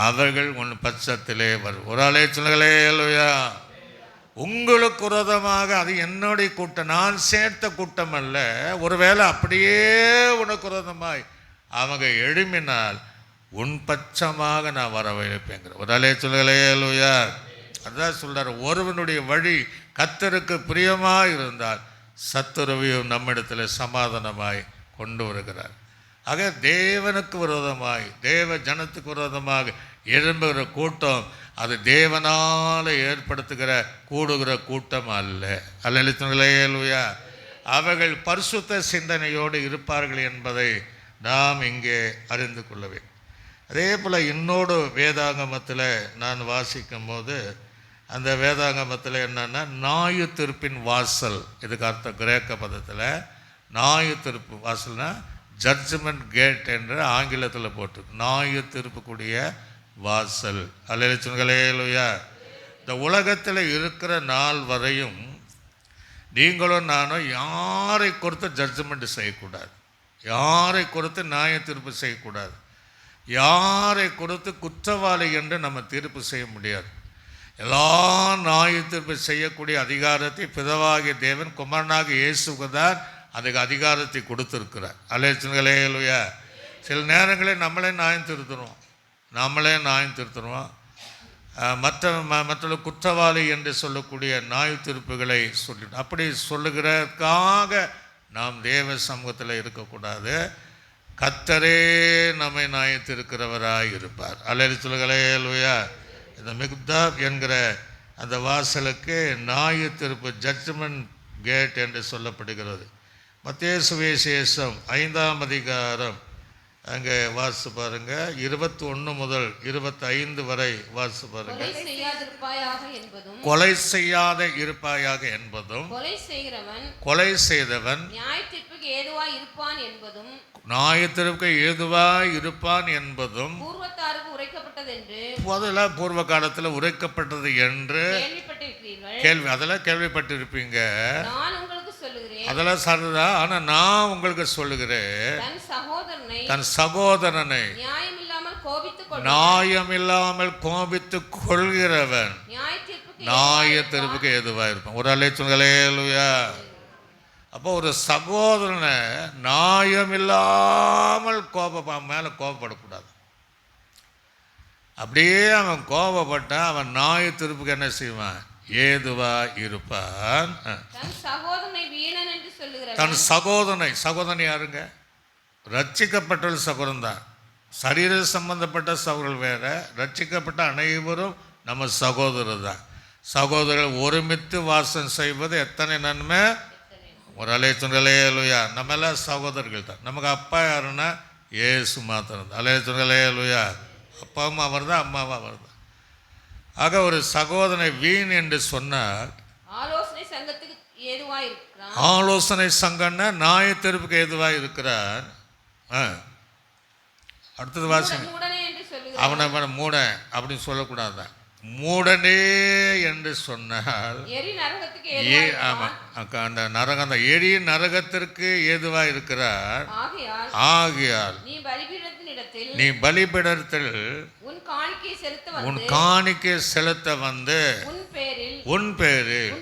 Speaker 1: அவர்கள் உன் பட்சத்திலே வரும். ஒரு அலைய சொல்லுங்களே அல்லையா. உங்களுக்கு விரோதமாக, அது என்னுடைய கூட்டம், நான் சேர்த்த கூட்டம் அல்ல. ஒருவேளை அப்படியே உனக்கு விரோதமாய் அவங்க எழும்பினால் உன் பட்சமாக நான் வர வைப்பேங்கிற. ஒரு அலைய சொல்லுங்களே அல்லையா. அதான் சொல்றார், ஒருவனுடைய வழி கர்த்தருக்கு பிரியமாக இருந்தால் சத்துருவையும் நம்மிடத்தில் சமாதானமாய் கொண்டு வருகிறார். ஆக தேவனுக்கு விரோதமாய், தேவ ஜனத்துக்கு விரோதமாக எழும்புகிற கூட்டம் அது தேவனால் ஏற்படுத்துகிற கூடுகிற கூட்டம் அல்ல. அல்லேலூயா. அவர்கள் பரிசுத்த சிந்தனையோடு இருப்பார்கள் என்பதை நாம் இங்கே அறிந்து கொள்ளவே. அதே போல் இன்னொரு வேதாகமத்தில் நான் வாசிக்கும் போது, அந்த வேதாகமத்தில் என்னென்னா நியாய தீர்ப்பின் வாசல், இதுக்கு அர்த்தம் கிரேக்க பதத்தில் நியாய தீர்ப்பு வாசல்னா ஜட்ஜ்மெண்ட் கேட் என்று ஆங்கிலத்தில் போட்டு நியாய தீர்ப்புக்கூடிய வாசல். அல்லேலூயா. இந்த உலகத்தில் இருக்கிற நாள் வரையும் நீங்களும் நானும் யாரை குறித்து ஜட்ஜ்மெண்ட் செய்யக்கூடாது, யாரை குறித்து நியாய தீர்ப்பு செய்யக்கூடாது, யாரை கொடுத்து குற்றவாளி என்று நம்ம தீர்ப்பு செய்ய முடியாது. எல்லா நியாய தீர்ப்பு செய்யக்கூடிய அதிகாரத்தை பிதாவாகிய தேவன் குமாரனாகிய இயேசுவுக்கு தான் அதுக்கு அதிகாரத்தை கொடுத்துருக்கிறார். அல்லேலூயா. சில நேரங்களில் நம்மளே நியாயம் திருத்துருவோம், மற்ற குற்றவாளி என்று சொல்லக்கூடிய நியாய தீர்ப்புகளை சொல்லிட்டு, அப்படி சொல்லுகிறதுக்காக நாம் தேவ சமூகத்தில் இருக்கக்கூடாது. கர்த்தரே நம்மை நியாயத்திருக்கிறவராய் இருப்பார். அல்லேலூயா. இந்த மிக்தாப் என்கிற அந்த வாசலுக்கு நியாய தீர்ப்பு ஜட்ஜ்மெண்ட் கேட் என்று சொல்லப்படுகிறது. மத்தேயு சுவிசேஷம் 5ஆம் அதிகாரம் அங்கே வாசித்து பாருங்க, 21 முதல் 25 வரை வாசித்து பாருங்க. கொலை செய்யாத இருப்பாயாக என்பதும் கொலை செய்தவன் நியாயத்திற்கு ஏதுவாய் இருப்பான் என்பதும் பூர்வ காலத்தில் உரைக்கப்பட்டது என்று அதெல்லாம் கேள்விப்பட்டிருப்பீங்க. அதெல்லாம் சரிதா. ஆனா நான் உங்களுக்கு சொல்லுகிறேன், தன் சகோதரனை நியாயமில்லாமல் கோபித்து கொள்கிறவன் நியாய தீர்ப்புக்கு ஏதுவா இருப்பான். ஒரு அல்லேலூயா. அப்போ ஒரு சகோதரனை நியாயமில்லாமல் மேலே கோபப்படக்கூடாது. அப்படியே அவன் கோபப்பட்டான், அவன் நியாய தீர்ப்புக்கு என்ன செய்வான்? ஏதுவா இருப்பான். தன் சகோதரனை யாருங்க? ரட்சிக்கப்பட்ட சகோதரன் தான். சரீர சம்பந்தப்பட்ட சகோதரர்கள் வேற, ரட்சிக்கப்பட்ட அனைவரும் நம்ம சகோதரர் தான். சகோதரர்கள் ஒருமித்து வாசம் செய்வது எத்தனை நன்மை. ஒரு அல்லேலூயா. நம்ம எல்லாம் சகோதரர்கள் தான். நமக்கு அப்பா யாருன்னா இயேசு மாத்திரம். அல்லேலூயா. அப்பாவும் அவர் தான், அம்மாவும் அவர் தான். ஆக ஒரு சகோதரனை வீண் என்று சொன்னால் ஆலோசனை சங்கம்னா நியாய தீர்ப்புக்கு ஏதுவாக இருக்கிறார். அடுத்தது வாசிங்க. அவனை மூட அப்படின்னு சொல்லக்கூடாதான். மூடனே என்று சொன்னால் ஆமாம், அந்த நரகம் தான் எரி நரகத்திற்கு ஏதுவா இருக்கிறார். ஆகையால் நீ பலிபீடத்தில் உன் காணிக்கை செலுத்த வந்து உன் பேரில்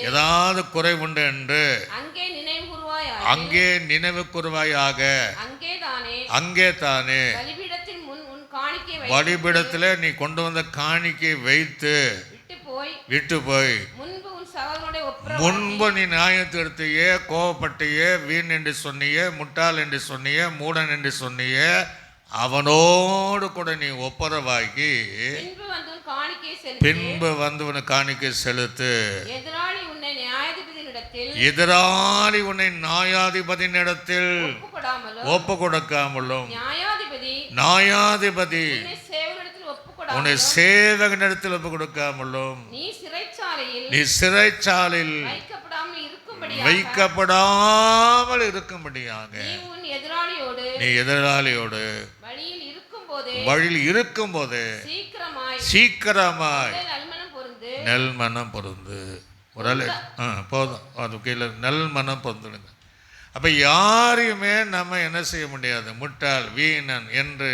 Speaker 1: ஏதாவது குறை உண்டு என்று அங்கே நினைவு கூறுவாயாக. அங்கே தானே பலிபீடத்தில் நீ கொண்டு வந்த காணிக்கை வைத்து விட்டு போய் முன்பு நீ நியாயத்தீர்த்தியே, கோபப்பட்டியே, வீண் என்று சொன்னியே, முட்டாள் என்று சொன்னியே, மூடன் என்று சொன்னியே, அவனோடு கூட நீ ஒப்புரவாகி பின்பு வந்து உன் காணிக்கை செலுத்து. எதிராளி உன்னை நியாயாதிபதியினிடத்தில் ஒப்பு கொடுக்காமலும் நியாயாதிபதி உன்னை சேவகனிடத்தில் ஒப்பு கொடுக்காமலும் நீ சிறைச்சாலையில் வைக்கப்படாமல் இருக்கும்படியாக
Speaker 3: நீ உன் எதிராளியோடு
Speaker 1: நீ எதிராளியோடு வழியில் இருக்கும்போது சீக்கிரமாய் நல்மனம் பொருந்து. ஒரு போதும், அது கீழே நல்மனம் பொருந்துடுங்க. அப்போ யாரையுமே நம்ம என்ன செய்ய முடியாது, முட்டாள் வீணன் என்று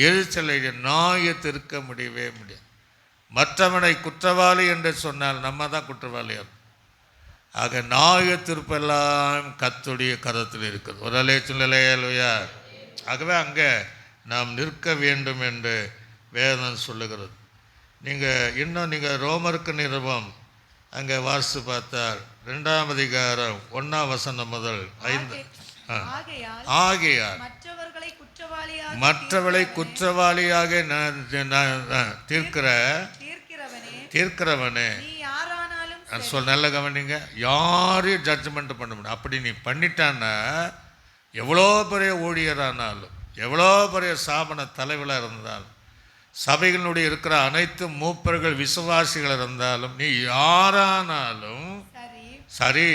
Speaker 1: எரிச்சலை நியாயத்திருக்க முடியவே முடியாது. மற்றவனை குற்றவாளி என்று சொன்னால் நம்ம தான் குற்றவாளியாக. ஆக நியாயத்திருப்பெல்லாம் கர்த்தருடைய கரத்தில் இருக்கிறது. ஒரு அலையா. ஆகவே அங்கே நாம் நிற்க வேண்டும் என்று வேதம் சொல்லுகிறது. நீங்கள் ரோமருக்கு நிருபம் அங்கே வாசித்து பார்த்தால் 2ஆம் அதிகாரம் 1ஆம் வசனம் முதல் 5. ஆகையால் மற்றவர்களை குற்றவாளியாக தீர்க்கிறவனே நல்ல கவனிங்க, யாரையும் ஜட்ஜ்மெண்ட் பண்ண முடியும். அப்படி நீ பண்ணிட்டான்னா எவ்வளோ பெரிய ஊழியரானாலும், எவ்வளோ பெரிய ஸ்தாபன தலைவராக இருந்தாலும், சபைகளுடைய இருக்கிற அனைத்து மூப்பர்கள் விசுவாசிகள் இருந்தாலும், நீ யாரானாலும் சரி,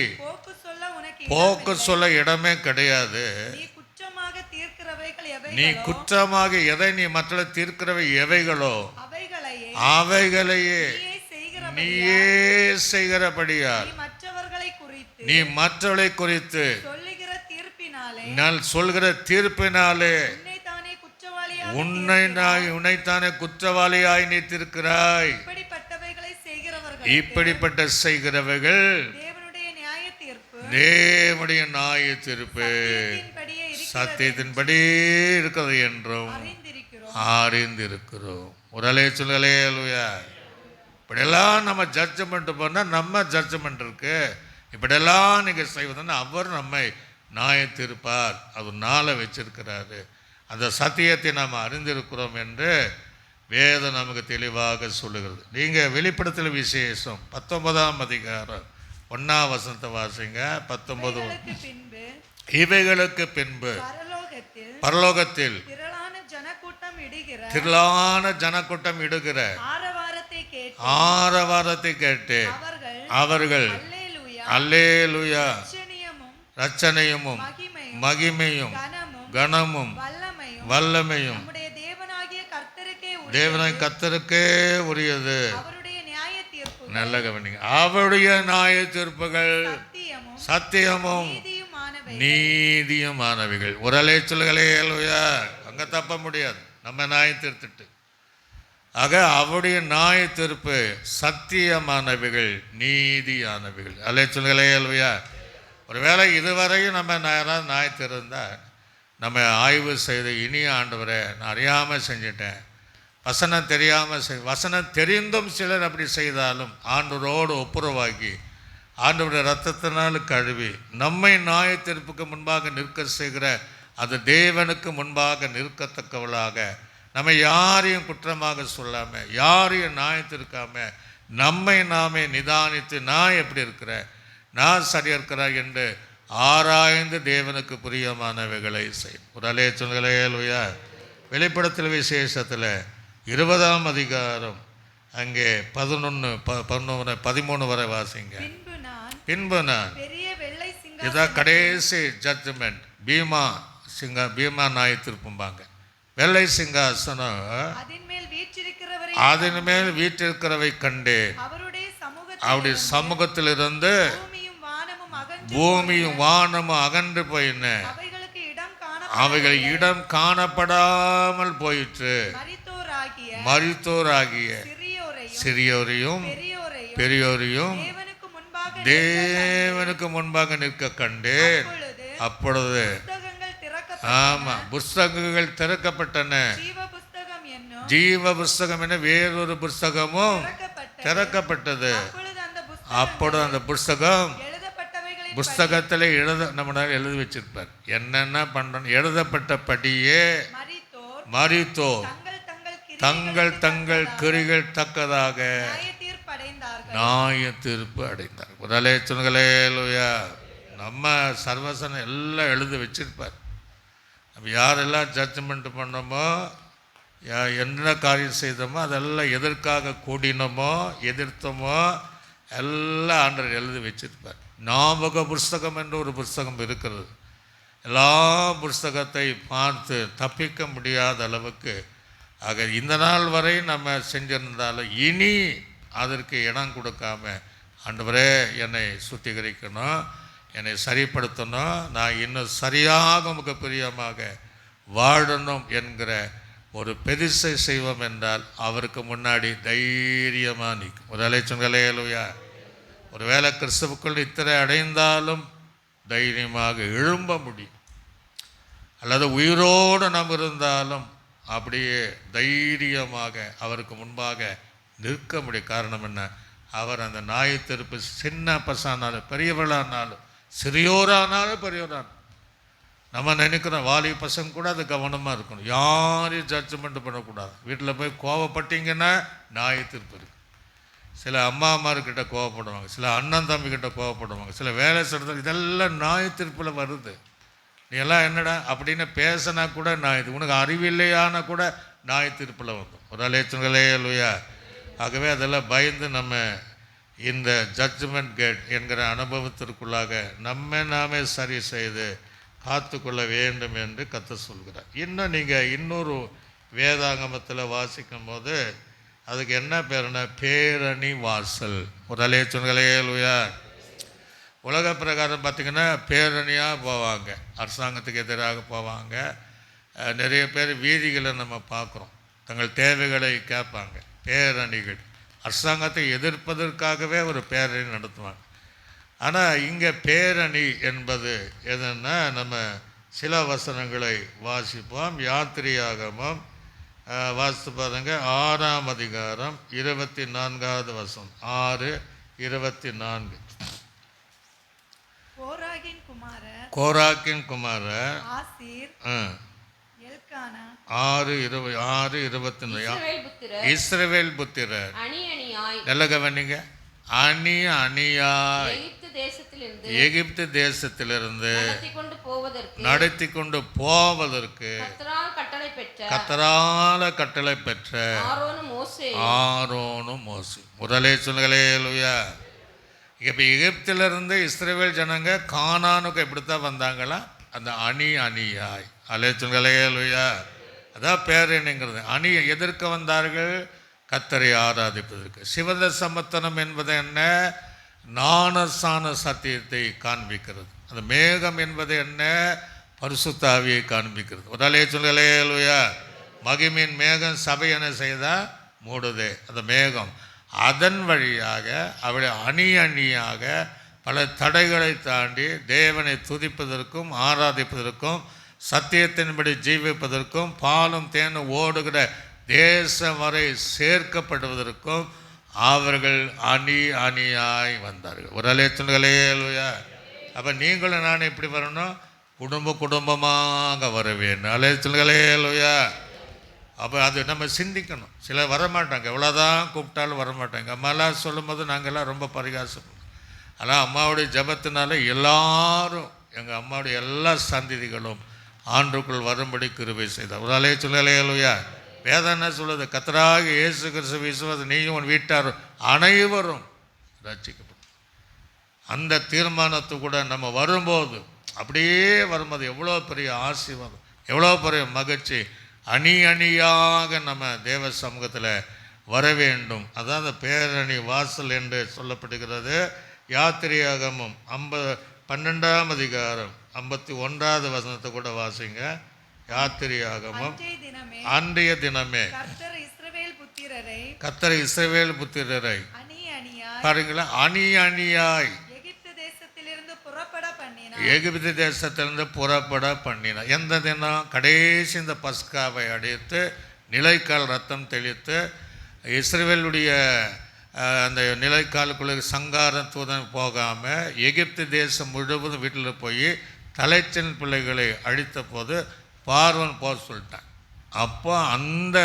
Speaker 1: போக்கு சொல்ல இடமே கிடையாது. நீ குற்றமாக எதை நீ மற்ற தீர்க்கிறவை எவைகளோ அவைகளையே நீயே செய்கிறபடியால் நீ மற்றவர்களை குறித்து நான் சொல்கிற தீர்ப்பினாலே உன்னைத்தானே குற்றவாளியாய் நீத்திருக்கிறாய். இப்படிப்பட்ட செய்கிறவர்கள் தேவனுடைய நியாய தீர்ப்பு சத்தியத்தின்படி இருக்கிறது என்றும் அறிந்திருக்கிறோம். ஒரு அலைய சொல்லலே. இப்படியெல்லாம் நம்ம ஜட்ஜ்மெண்ட் பண்ணால் நம்ம ஜட்ஜ்மெண்ட் இருக்கு. இப்படியெல்லாம் நீங்கள் செய்வதுன்னா அவர் நம்மை நியாயத்திருப்பார். அது நாளை வச்சிருக்கிறாரு. அந்த சத்தியத்தை நாம் அறிந்திருக்கிறோம் என்று வேதம் நமக்கு தெளிவாக சொல்லுகிறது. நீங்கள் வெளிப்படுத்தல் விசேஷம் 19ஆம் அதிகாரம் 1ஆம் வசனத்தை வாசிங்க. 19. இவைகளுக்கு பின்பு பரலோகத்தில் திரளான ஜனக்கூட்டம் இடுகிற ஆரவாரத்தை கேட்டு அவர்கள் அல்லேலூயா ரட்சணையும் மகிமையும் கனமும் வல்லமையும் தேவனாகிய கர்த்தருக்கே உரியது. நல்ல கவனிங்க, அவருடைய நியாய தீர்ப்புகள் சத்தியமும் நீதியுமானவைகள். ஒரு அலை சொல்லுகளே. அங்கே தப்ப முடியாது, நம்ம நியாய தீர்த்துட்டு. ஆக அவருடைய நியாய தீர்ப்பு சத்தியமானவைகள் நீதியானவைகள். அலை சொல்லுகளே. ஒருவேளை இதுவரையும் நம்ம யாராவது நியாயத்திருந்தால் நம்ம ஆய்வு செய்து, இனிய ஆண்டவரை நான் அறியாமல் செஞ்சிட்டேன், வசனம் தெரியாமல் வசனம் தெரிந்தும் சிலர் அப்படி செய்தாலும் ஆண்டவரோடு ஒப்புரவாக்கி ஆண்டவருடைய இரத்தத்தினால் கழுவி நம்மை நியாயத்தீர்ப்புக்கு முன்பாக நிற்க செய்கிற அது தேவனுக்கு முன்பாக நிற்கத்தக்கவளாக நம்ம யாரையும் குற்றமாக சொல்லாமல் யாரையும் நியாயத்திருக்காமல் நம்மை நாமே நிதானித்து நான் எப்படி இருக்கிறேன், நான் சரியாக இருக்கிறேன் என்று ஆராய்ந்து தேவனுக்கு பிரியமானவைகளை செய்யும். ஒரு அலைய சொல்லுகளேயா. வெளிப்படுத்தல் விசேஷத்தில் 20ஆம் அதிகாரம் அங்கே 11-13 வரை வாசிங்க. பின்பு நான் இதான் கடைசி ஜட்ஜ்மெண்ட். பீமா நியாயத்தீர்ப்பும்பாங்க. வெள்ளை சிங்காசனம் அதன் மேல் வீற்றிருக்கிறவை கண்டு அவருடைய சமூகத்திலிருந்து பூமியும் வானமும் அகன்று போயின. அவைகள் இடம் காணப்படாமல் போயிற்று. மரித்தோராகிய சிறியோரையும் பெரியோரையும் தேவனுக்கு முன்பாக நிற்க கண்டேன். அப்பொழுது புஸ்தகங்கள் திறக்கப்பட்டன. ஜீவ புஸ்தகம் என வேறொரு புஸ்தகமும் திறக்கப்பட்டது. அப்பொழுது அந்த புஸ்தகத்தில் நம்மளால் எழுதி வச்சிருப்பார். என்னென்ன பண்றோம், எழுதப்பட்டபடியே மரித்தோர் தங்கள் கிரிகள் தக்கதாக நியாய தீர்ப்பு அடைந்தார். முதலே சொன்னங்களேயா. நம்ம சர்வசனம் எல்லாம் எழுதி வச்சிருப்பார். நம்ம யாரெல்லாம் ஜட்ஜ்மெண்ட் பண்ணோமோ, என்ன காரியம் செய்தோமோ, அதெல்லாம் எதற்காக கூடினோமோ எதிர்த்தோமோ எல்லாம் ஆண்டவர் எழுதி வச்சிருப்பார். ஞாபக புஸ்தகம் என்று ஒரு புஸ்தகம் இருக்கிறது. எல்லா புஸ்தகத்தை பார்த்து தப்பிக்க முடியாத அளவுக்கு ஆக இந்த நாள் வரை நம்ம செஞ்சிருந்தாலும் இனி அதற்கு இடம் கொடுக்காம, ஆண்டவரே என்னை சுத்திகரிக்கணும், என்னை சரிப்படுத்தணும், நான் இன்னும் சரியாக உமக்கு பிரியமாக வாழணும் என்கிற ஒரு பெரிசை செய்வோம் என்றால் அவருக்கு முன்னாடி தைரியமாக நிற்கும். ஒரு அலைச்சொல்களே அல்லையா. ஒரு வேளை கிறிஸ்துவுக்குள் இத்தனை அடைந்தாலும் தைரியமாக எழும்ப முடியும். அல்லது உயிரோடு நாம் இருந்தாலும் அப்படியே தைரியமாக அவருக்கு முன்பாக நிற்க முடியும். காரணம் என்ன? அவர் அந்த நாய் திருப்பு சின்ன பசானாலும் பெரியவர்களானாலும் சிறியோரானாலும் பெரியவரானாலும் நம்ம நினைக்கிறோம் வாலி பசங்க கூட அது கவனமாக இருக்கணும். யாரையும் ஜட்ஜ்மெண்ட் பண்ணக்கூடாது. வீட்டில் போய் கோவப்பட்டீங்கன்னா நாய் திருப்பு இருக்கு. சில அம்மாமார்கிட்ட கோவப்படுவாங்க, சில அண்ணன் தம்பிக்கிட்ட கோவப்படுவாங்க, சில வேலை செய்கிறது, இதெல்லாம் நாய் திருப்பில் வருது. நீ எல்லாம் என்னடா அப்படின்னு பேசினா கூட நான் இது உனக்கு அறிவில்லையான கூட நாய் திருப்பில் வந்தோம். ஒரு அலேச்சங்களே இல்லையா. ஆகவே அதெல்லாம் பயந்து நம்ம இந்த ஜட்ஜ்மெண்ட் கேட் என்கிற அனுபவத்திற்குள்ளாக நாமே சரி செய்து காத்து கொள்ள வேண்டும் என்று கர்த்தர் சொல்கிறார். இன்னும் நீங்கள் இன்னொரு வேதாகமத்தில் வாசிக்கும் போது அதுக்கு என்ன பேருன்னா பேரணி வாசல். ஒரு அலேச்சங்களே இல்லையா. உலக பிரகாரம் பார்த்திங்கன்னா பேரணியாக போவாங்க, அரசாங்கத்துக்கு எதிராக போவாங்க. நிறைய பேர் வீதிகளை நம்ம பார்க்குறோம், தங்கள் தேவைகளை கேட்பாங்க. பேரணிகள் அரசாங்கத்தை எதிர்ப்பதற்காகவே ஒரு பேரணி நடத்துவாங்க. ஆனால் இங்கே பேரணி என்பது எதுன்னா, நம்ம சில வசனங்களை வாசிப்போம். யாத்திரையாகமம் வாசித்து பாருங்க, 6ஆம் அதிகாரம் 24வது வசனம். 6:24. கோராகின் குமாரர் ஆசீர் 6:24. இஸ்ரவேல் புத்திரர் நல்ல கவனிங்க, அணி அணியாய் எகிப்து தேசத்திலிருந்து நடத்தி கொண்டு போவதற்கு கர்த்தரால் கட்டளை பெற்ற ஆரோனும் மோசே. முதலே சொல்லுங்களே அல்லேலூயா. இப்போ எகிப்திலிருந்து இஸ்ரவேல் ஜனங்க கானானுக்கு எப்படித்தான் வந்தாங்களா, அந்த அணி அணியாய். அல்லேலூயா அல்லேலூயா. அதான் பேரணிங்கிறது. அணி எதற்கு வந்தார்கள்? கர்த்தரை ஆராதிப்பதற்கு. சிவந்த சமத்தனம் என்பது என்ன? ஞானசான சத்தியத்தை காண்பிக்கிறது. அந்த மேகம் என்பது என்ன? பரிசுத்த ஆவியை காண்பிக்கிறது. ஒரு அல்லேலூயா. மகிமையின் மேகம் சபை என்ன செய்தால் மூடுதே, அந்த மேகம். அதன் வழியாக அவளை அணி அணியாக பல தடைகளை தாண்டி தேவனை துதிப்பதற்கும் ஆராதிப்பதற்கும் சத்தியத்தின்படி ஜீவிப்பதற்கும் பாலும் தேனும் ஓடுகிற தேசம் வரை சேர்க்கப்படுவதற்கும் அவர்கள் அணி அணியாய் வந்தார்கள். ஒரு அல்லேலூயா. அப்போ நீங்களும் நான் எப்படி வரணும்? குடும்பமாக வர வேண்டும். அல்லேலூயா. அப்போ அது நம்ம சிந்திக்கணும். சிலர் வரமாட்டாங்க, எவ்வளோதான் கூப்பிட்டாலும் வரமாட்டாங்க. அம்மாலாம் சொல்லும்போது நாங்கள்லாம் ரொம்ப பரிகாசம். ஆனால் அம்மாவுடைய ஜபத்தினால எல்லாரும், எங்கள் அம்மாவுடைய எல்லா சந்ததிகளும் ஆண்டுக்குள் வரும்படி கிருபை செய்தார். ஒரு அல்லேலூயா. வேதம் என்ன சொல்லுது? கர்த்தராக இயேசு கிறிஸ்து விசுவாச நீயும் உன் வீட்டார் அனைவரும் ரட்சிக்கப்படும். அந்த தீர்மானத்து கூட நம்ம வரும்போது, அப்படியே வரும்போது எவ்வளோ பெரிய ஆசீர்வாதம், எவ்வளோ பெரிய மகிழ்ச்சி. அணி அணியாக நம்ம தேவ சமூகத்தில் வர வேண்டும். அதான் அந்த பேரணி வாசல் என்று சொல்லப்படுகிறது. யாத்திரையாகமம் 12ஆம் அதிகாரம் 51வது வசனத்தை கூட வாசிங்க. யாத்திரையாகமம் அன்றைய தினமே கர்த்தர் இஸ்ரவேல் புத்திரரை பாருங்களா அணி அணியாய் எகிப்து தேசத்திலிருந்து புறப்பட பண்ணினார். எந்த தினம்? கடைசி இந்த பஸ்காவை அடித்து நிலைக்கால் ரத்தம் தெளித்து இஸ்ரவேலுடைய அந்த நிலைக்காலுக்குள்ளே சங்கார தூதன் போகாமல் எகிப்து தேசம் முழுவதும் வீட்டில் போய் தலைச்சன் பிள்ளைகளை அழித்த போது பார்வன் போர் சொல்லிட்டான். அப்போ அந்த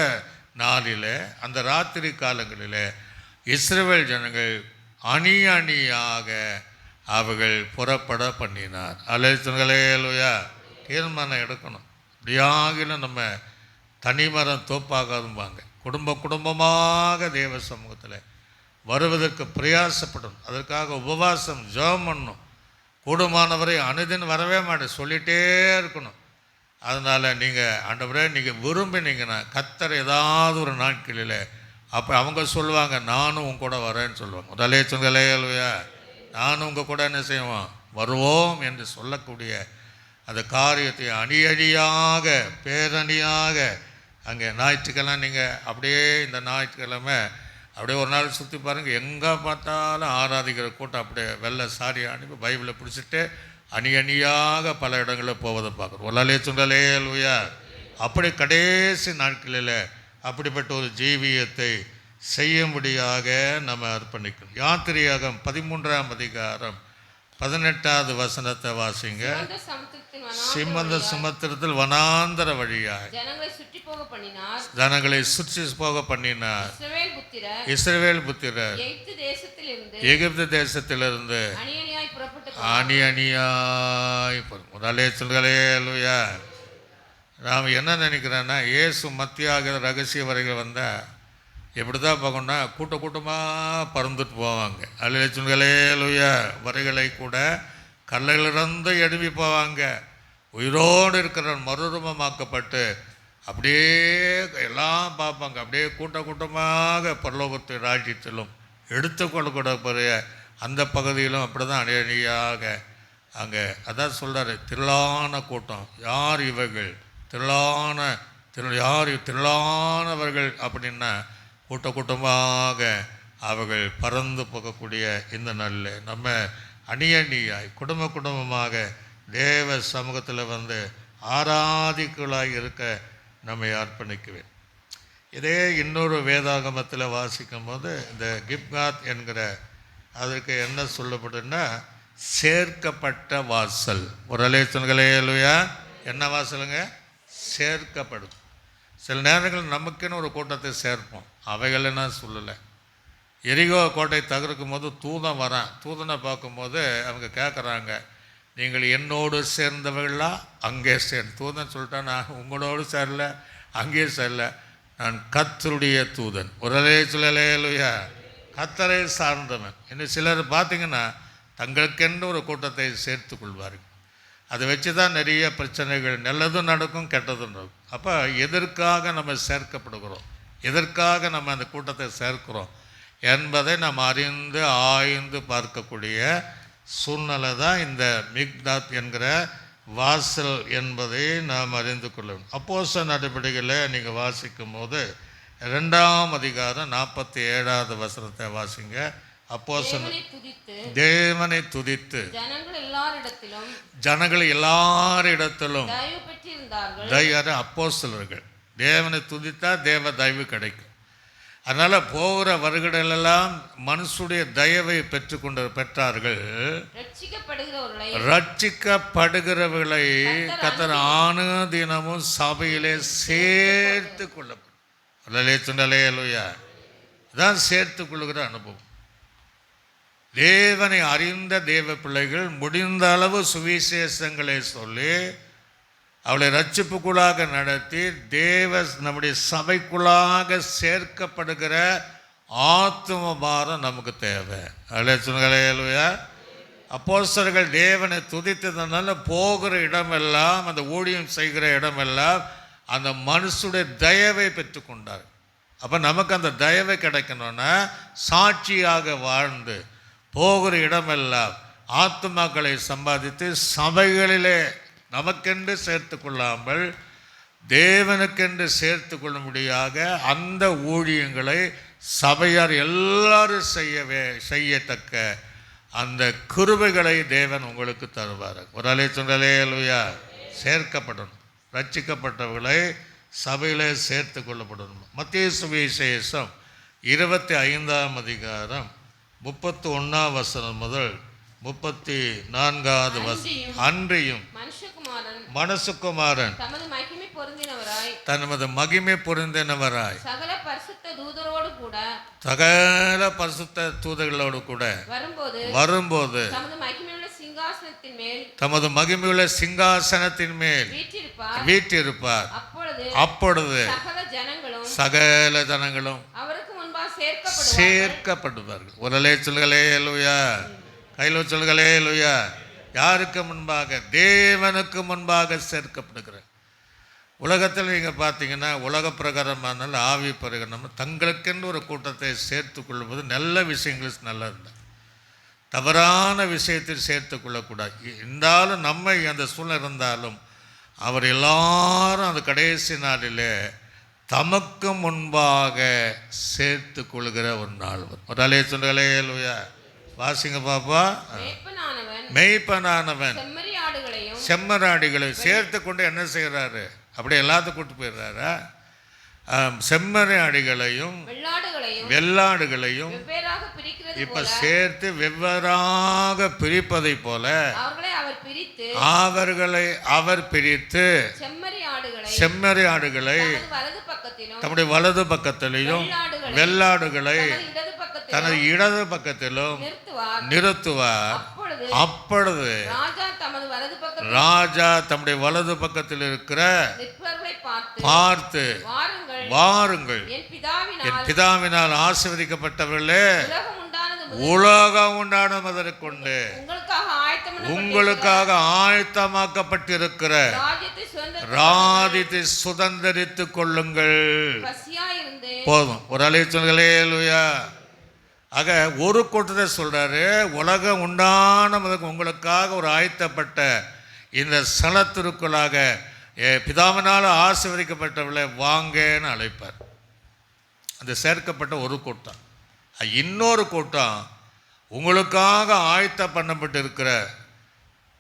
Speaker 1: நாளில், அந்த ராத்திரி காலங்களில் இஸ்ரவேல் ஜனங்கள் அணி அணியாக அவர்கள் புறப்பட பண்ணினார். அல்லேலூயா. தீர்மானம் எடுக்கணும். இப்படியாகிலும் நம்ம தனிமரம் தோப்பாகாதும்பாங்க. குடும்பமாக தேவ சமூகத்தில் வருவதற்கு பிரயாசப்படணும். அதற்காக உபவாசம் ஜெபம் பண்ணணும். கூடுமானவரை அனுதினம் வரவே மாட்டேன், சொல்லிகிட்டே இருக்கணும். அதனால் நீங்கள் ஆண்டவரே நீங்கள் விரும்பினீங்கன்னா கர்த்தர் ஏதாவது ஒரு நாட்களில் அப்போ அவங்க சொல்லுவாங்க, நானும் உங்க கூட வரேன்னு சொல்லுவாங்க. முதலே சொல்லுங்களே அல்லையா, நானும் உங்கள் கூட என்ன செய்வோம், வருவோம் என்று சொல்லக்கூடிய அந்த காரியத்தை அணியடியாக பேரணியாக அங்கே ஞாயிற்றுக்கிழமை நீங்கள் அப்படியே இந்த ஞாயிற்றுக்கிழமை அப்படியே ஒரு நாள் சுற்றி பாருங்கள், எங்கே பார்த்தாலும் ஆராதிக்கிற கூட்டம் அப்படியே வெள்ளை சாரி அனுப்பி பைபிளை பிடிச்சிட்டு அணியாக பல இடங்களில் போவதை பார்க்குறோம். ஒல்லாலே சுண்டலே அல்லையா. அப்படி கடைசி நாட்களில் அப்படிப்பட்ட ஒரு ஜீவியத்தை செய்யும்படியாக நம்ம அர்ப்பணிக்கணும். யாத்திரையாகம் 13ஆம் அதிகாரம் 18வது வசனத்தை வாசிங்க. சிமந்த சமுத்திரத்தில் வனாந்தர வழியாய் ஜனங்களை சுற்றி போக பண்ணினார். இஸ்ரவேல் புத்திரர் எகிப்து தேசத்திலிருந்து அணி அணியாய் முதலே சொல்களே அல்லையா. நாம் என்ன நினைக்கிறேன்னா, இயேசு மத்தியாக ரகசிய வரைகள் வந்தால் எப்படி தான் பார்க்கணும்னா கூட்டமாக பறந்துட்டு போவாங்க. அல்ல சொல்களே அல்லையா. வரைகளை கூட கல்லிலிருந்து எழுப்பி போவாங்க. உயிரோடு இருக்கிற மறுரூபமாக்கப்பட்டு அப்படியே எல்லாம் பார்ப்பாங்க. அப்படியே கூட்டமாக பரலோகத்தை ராஜ்யத்திலும் எடுத்துக்கொள்ளக்கூடிய அந்த பகுதியிலும் அப்படி தான் அணியாக அங்கே அதான் சொல்கிறார், திரளான கூட்டம். யார் இவர்கள்? திரளானவர்கள் அப்படின்னா கூட்டமாக அவர்கள் பறந்து போகக்கூடிய இந்த நாளில் நம்ம அணியாய் குடும்பமாக தேவ சமூகத்தில் வந்து ஆராதிக்கலாக இருக்க நம்மை அர்ப்பணிக்குவேன். இதே இன்னொரு வேதாகமத்தில் வாசிக்கும் போது இந்த கிப்காத் என்கிற அதற்கு என்ன சொல்லப்படுதுன்னா சேர்க்கப்பட்ட வாசல். ஒரு அலேசன்களே இல்லையா. என்ன வாசலுங்க? சேர்க்கப்படும். சில நேரங்கள் நமக்குன்னு ஒரு கூட்டத்தை சேர்ப்போம், அவைகளை நான் சொல்லலை. எரிகோ கோட்டை தகர்க்கும் போது தூதன் வரான். தூதனை பார்க்கும்போது அவங்க கேட்குறாங்க, நீங்கள் என்னோடு சேர்ந்தவர்களா? அங்கே தூதன் சொல்லிட்டான், நான் உங்களோடு சேரல, அங்கேயே சேரல, நான் கர்த்தருடைய தூதன். ஒரே சொல்லலே இல்லையா. கர்த்தரை சார்ந்தவன். இன்னும் சிலர் பார்த்திங்கன்னா தங்களுக்கென்று ஒரு கூட்டத்தை சேர்த்து கொள்வார்கள். அதை வச்சு தான் நிறைய பிரச்சனைகள், நல்லதும் நடக்கும் கெட்டதும் நடக்கும். அப்போ எதற்காக நம்ம சேர்க்கப்படுகிறோம், எதற்காக நம்ம அந்த கூட்டத்தை சேர்க்கிறோம் என்பதை நாம் அறிந்து ஆய்ந்து பார்க்கக்கூடிய சூழ்நிலை தான் இந்த மிக்தாத் என்கிற வாசல் என்பதை நாம் அறிந்து கொள்ள வேண்டும். அப்போஸ்தலர் நடவடிக்கைகளை நீங்கள் வாசிக்கும் போது 2ஆம் அதிகாரம் 47வது வசனத்தை வாசிங்க. அப்போஸ்தலர் தேவனை துதித்து ஜனங்கள் எல்லாரிடத்திலும் அப்போஸ்தலர்கள் தேவனை துதித்தா தேவ தயவு கிடைக்கும். அதனால் போகிற வருகிறெல்லாம் மனுஷுடைய தயவை பெற்றார்கள். ரட்சிக்கப்படுகிறவர்களை கர்த்தர் ஆனுதினமும் சபையிலே சேர்த்து கொள்ளப்படும். இதான் சேர்த்து கொள்ளுகிற அனுபவம். தேவனை அறிந்த தேவ பிள்ளைகள் முடிந்த அளவு சுவிசேஷங்களை சொல்லி அவளை ரட்சிப்புக்குள்ளாக நடத்தி நம்முடைய சபைக்குள்ளாக சேர்க்கப்படுகிற ஆத்தும பாரம் நமக்கு தேவை. அல்லேலூயா. அப்போஸ்தலர்கள் தேவனை துதித்ததுனால போகிற இடமெல்லாம், அந்த ஊழியம் செய்கிற இடமெல்லாம் அந்த மனுஷுடைய தயவை பெற்றுக்கொண்டார். அப்போ நமக்கு அந்த தயவை கிடைக்கணும்னா சாட்சியாக வாழ்ந்து போகிற இடமெல்லாம் ஆத்துமாக்களை சம்பாதித்து சபைகளிலே நமக்கென்று சேர்த்து கொள்ளாமல் தேவனுக்கென்று சேர்த்து கொள்ளும்படியாக அந்த ஊழியங்களை சபையார் எல்லாரும் செய்யத்தக்க அந்த கிருபைகளை தேவன் உங்களுக்கு தருவார். ஒரு அலைச்சொல்லே அல்லையா. சேர்க்கப்படணும், ரட்சிக்கப்பட்டவர்களை சபையிலே சேர்த்து கொள்ளப்படணும். மத்தேயு சுவிசேஷம் 25ஆம் அதிகாரம் 31ஆம் வசனம் முதல் 34வது வசனம். அன்றியும் மனுஷகுமாரன் தமது மகிமை பொருந்தினவராய் சகல பரிசுத்த தூதர்களோடு கூட வரும்போது தமது மகிமையுள்ள சிங்காசனத்தின் மேல் வீற்றிருப்பார். அப்பொழுது சகல ஜனங்களும் சேர்க்கப்படுவார்கள். ஒரு சொல்களே அல்லையா. கையில் சொல்களே இல்லையா. யாருக்கு முன்பாக? தேவனுக்கு முன்பாக சேர்க்கப்படுகிற. உலகத்தில் நீங்கள் பார்த்தீங்கன்னா உலக பிரகாரமானாலும் ஆவி பிரகாரம் தங்களுக்கென்று ஒரு கூட்டத்தை சேர்த்து கொள்வது நல்ல விஷயங்கள் நல்லது தான். தவறான விஷயத்தில் சேர்த்து கொள்ளக்கூடாது. இருந்தாலும் நம்ம அந்த சூழ்நிலை இருந்தாலும் அவர் எல்லாரும் அந்த கடைசி நாளில் தமக்கு முன்பாக சேர்த்து கொள்கிற ஒரு நாள் வரும். ஒரு அலைய சொல்லுங்களே இல்லையா? வாசிங்க பாப்பா. மெய்ப்பனானவன் செம்மறாடிகளை சேர்த்து கொண்டு என்ன செய்கிறாரு? அப்படி எல்லாத்தையும் கூட்டு போயிடுறாரா? செம்மறியாடிகளையும் வெள்ளாடுகளையும் இப்ப சேர்த்து வெவ்வேறாக பிரிப்பதை போல அவர்களை அவர் பிரித்து செம்மறியாடுகளை தம்முடைய வலது பக்கத்திலையும் வெள்ளாடுகளை தனது இடது பக்கத்திலும் நிறுத்துவார். அப்பொழுது ராஜா தம்முடைய வலது பக்கத்தில் இருக்கிற பார்த்து, வாருங்கள் என் பிதாவினால் ஆசீர்வதிக்கப்பட்டவர்களே, உலகம் உண்டானதற்கு கொண்டு உங்களுக்காக ஆயத்தமாக்கப்பட்டிருக்கிற ராஜ்யத்தை சுதந்தரித்துக் கொள்ளுங்கள். போதும். ஒரு அலைய சொல்களே இல்லையா? ஆக ஒரு கூட்டத்தை சொல்றாரு, உலகம் உண்டானதற்கு உங்களுக்காக ஒரு ஆயத்தப்பட்ட இந்த ஸ்தலத்திற்குள்ளாக பிதாவினால் ஆசீர்வதிக்கப்பட்டவர்களை வாங்கன்னு அழைப்பார். அந்த சேர்க்கப்பட்ட ஒரு கூட்டம். இன்னொரு கூட்டம் உங்களுக்காக ஆயத்த பண்ணப்பட்டு இருக்கிற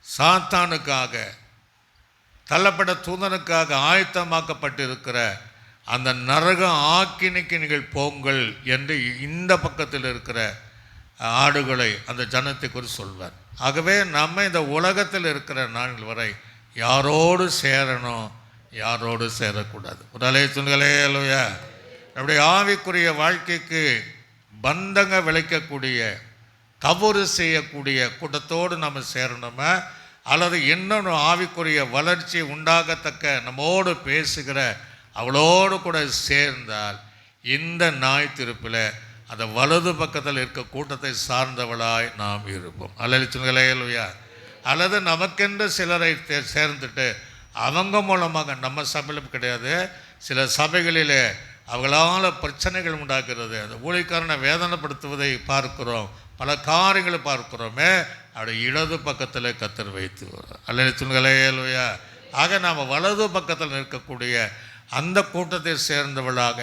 Speaker 1: சாத்தானுக்காக தள்ளப்பட்ட தூதனுக்காக ஆயத்தமாக்கப்பட்டிருக்கிற அந்த நரக ஆக்கினைக்கு நீங்கள் போங்கள் என்று இந்த பக்கத்தில் இருக்கிற ஆடுகளை அந்த ஜனத்தை குறித்து சொல்வார். ஆகவே நம்ம இந்த உலகத்தில் இருக்கிற நாட்கள் வரை யாரோடு சேரணும், யாரோடு சேரக்கூடாது. ஒரு அலைய சொல்களே இல்லையா? நம்முடைய ஆவிக்குரிய வாழ்க்கைக்கு பந்தங்க விளைக்கக்கூடிய தவறு செய்யக்கூடிய கூட்டத்தோடு நம்ம சேரணுமா, அல்லது இன்னொன்று ஆவிக்குரிய வளர்ச்சி உண்டாகத்தக்க நம்மோடு பேசுகிற அவளோடு கூட சேர்ந்தால் இந்த நாய் திருப்பில் அந்த வலது பக்கத்தில் இருக்க கூட்டத்தை சார்ந்தவளாய் நாம் இருப்போம். அல்லது சொல்களே இல்லையா? அல்லது நமக்கென்று சிலரை சேர்ந்துட்டு அவங்க மூலமாக, நம்ம சபையிலும் கிடையாது, சில சபைகளில் அவங்களால் பிரச்சனைகள் உண்டாக்குறது, அந்த ஊழியக்காரனை வேதனைப்படுத்துவதை பார்க்கிறோம், பல காரியங்களை பார்க்கிறோமே. அப்படி இடது பக்கத்தில் கத்தர் வைத்து அல்லது சொல்களே இல்லையா? ஆக நாம் வலது பக்கத்தில் இருக்கக்கூடிய அந்த கூட்டத்தை சேர்ந்தவளாக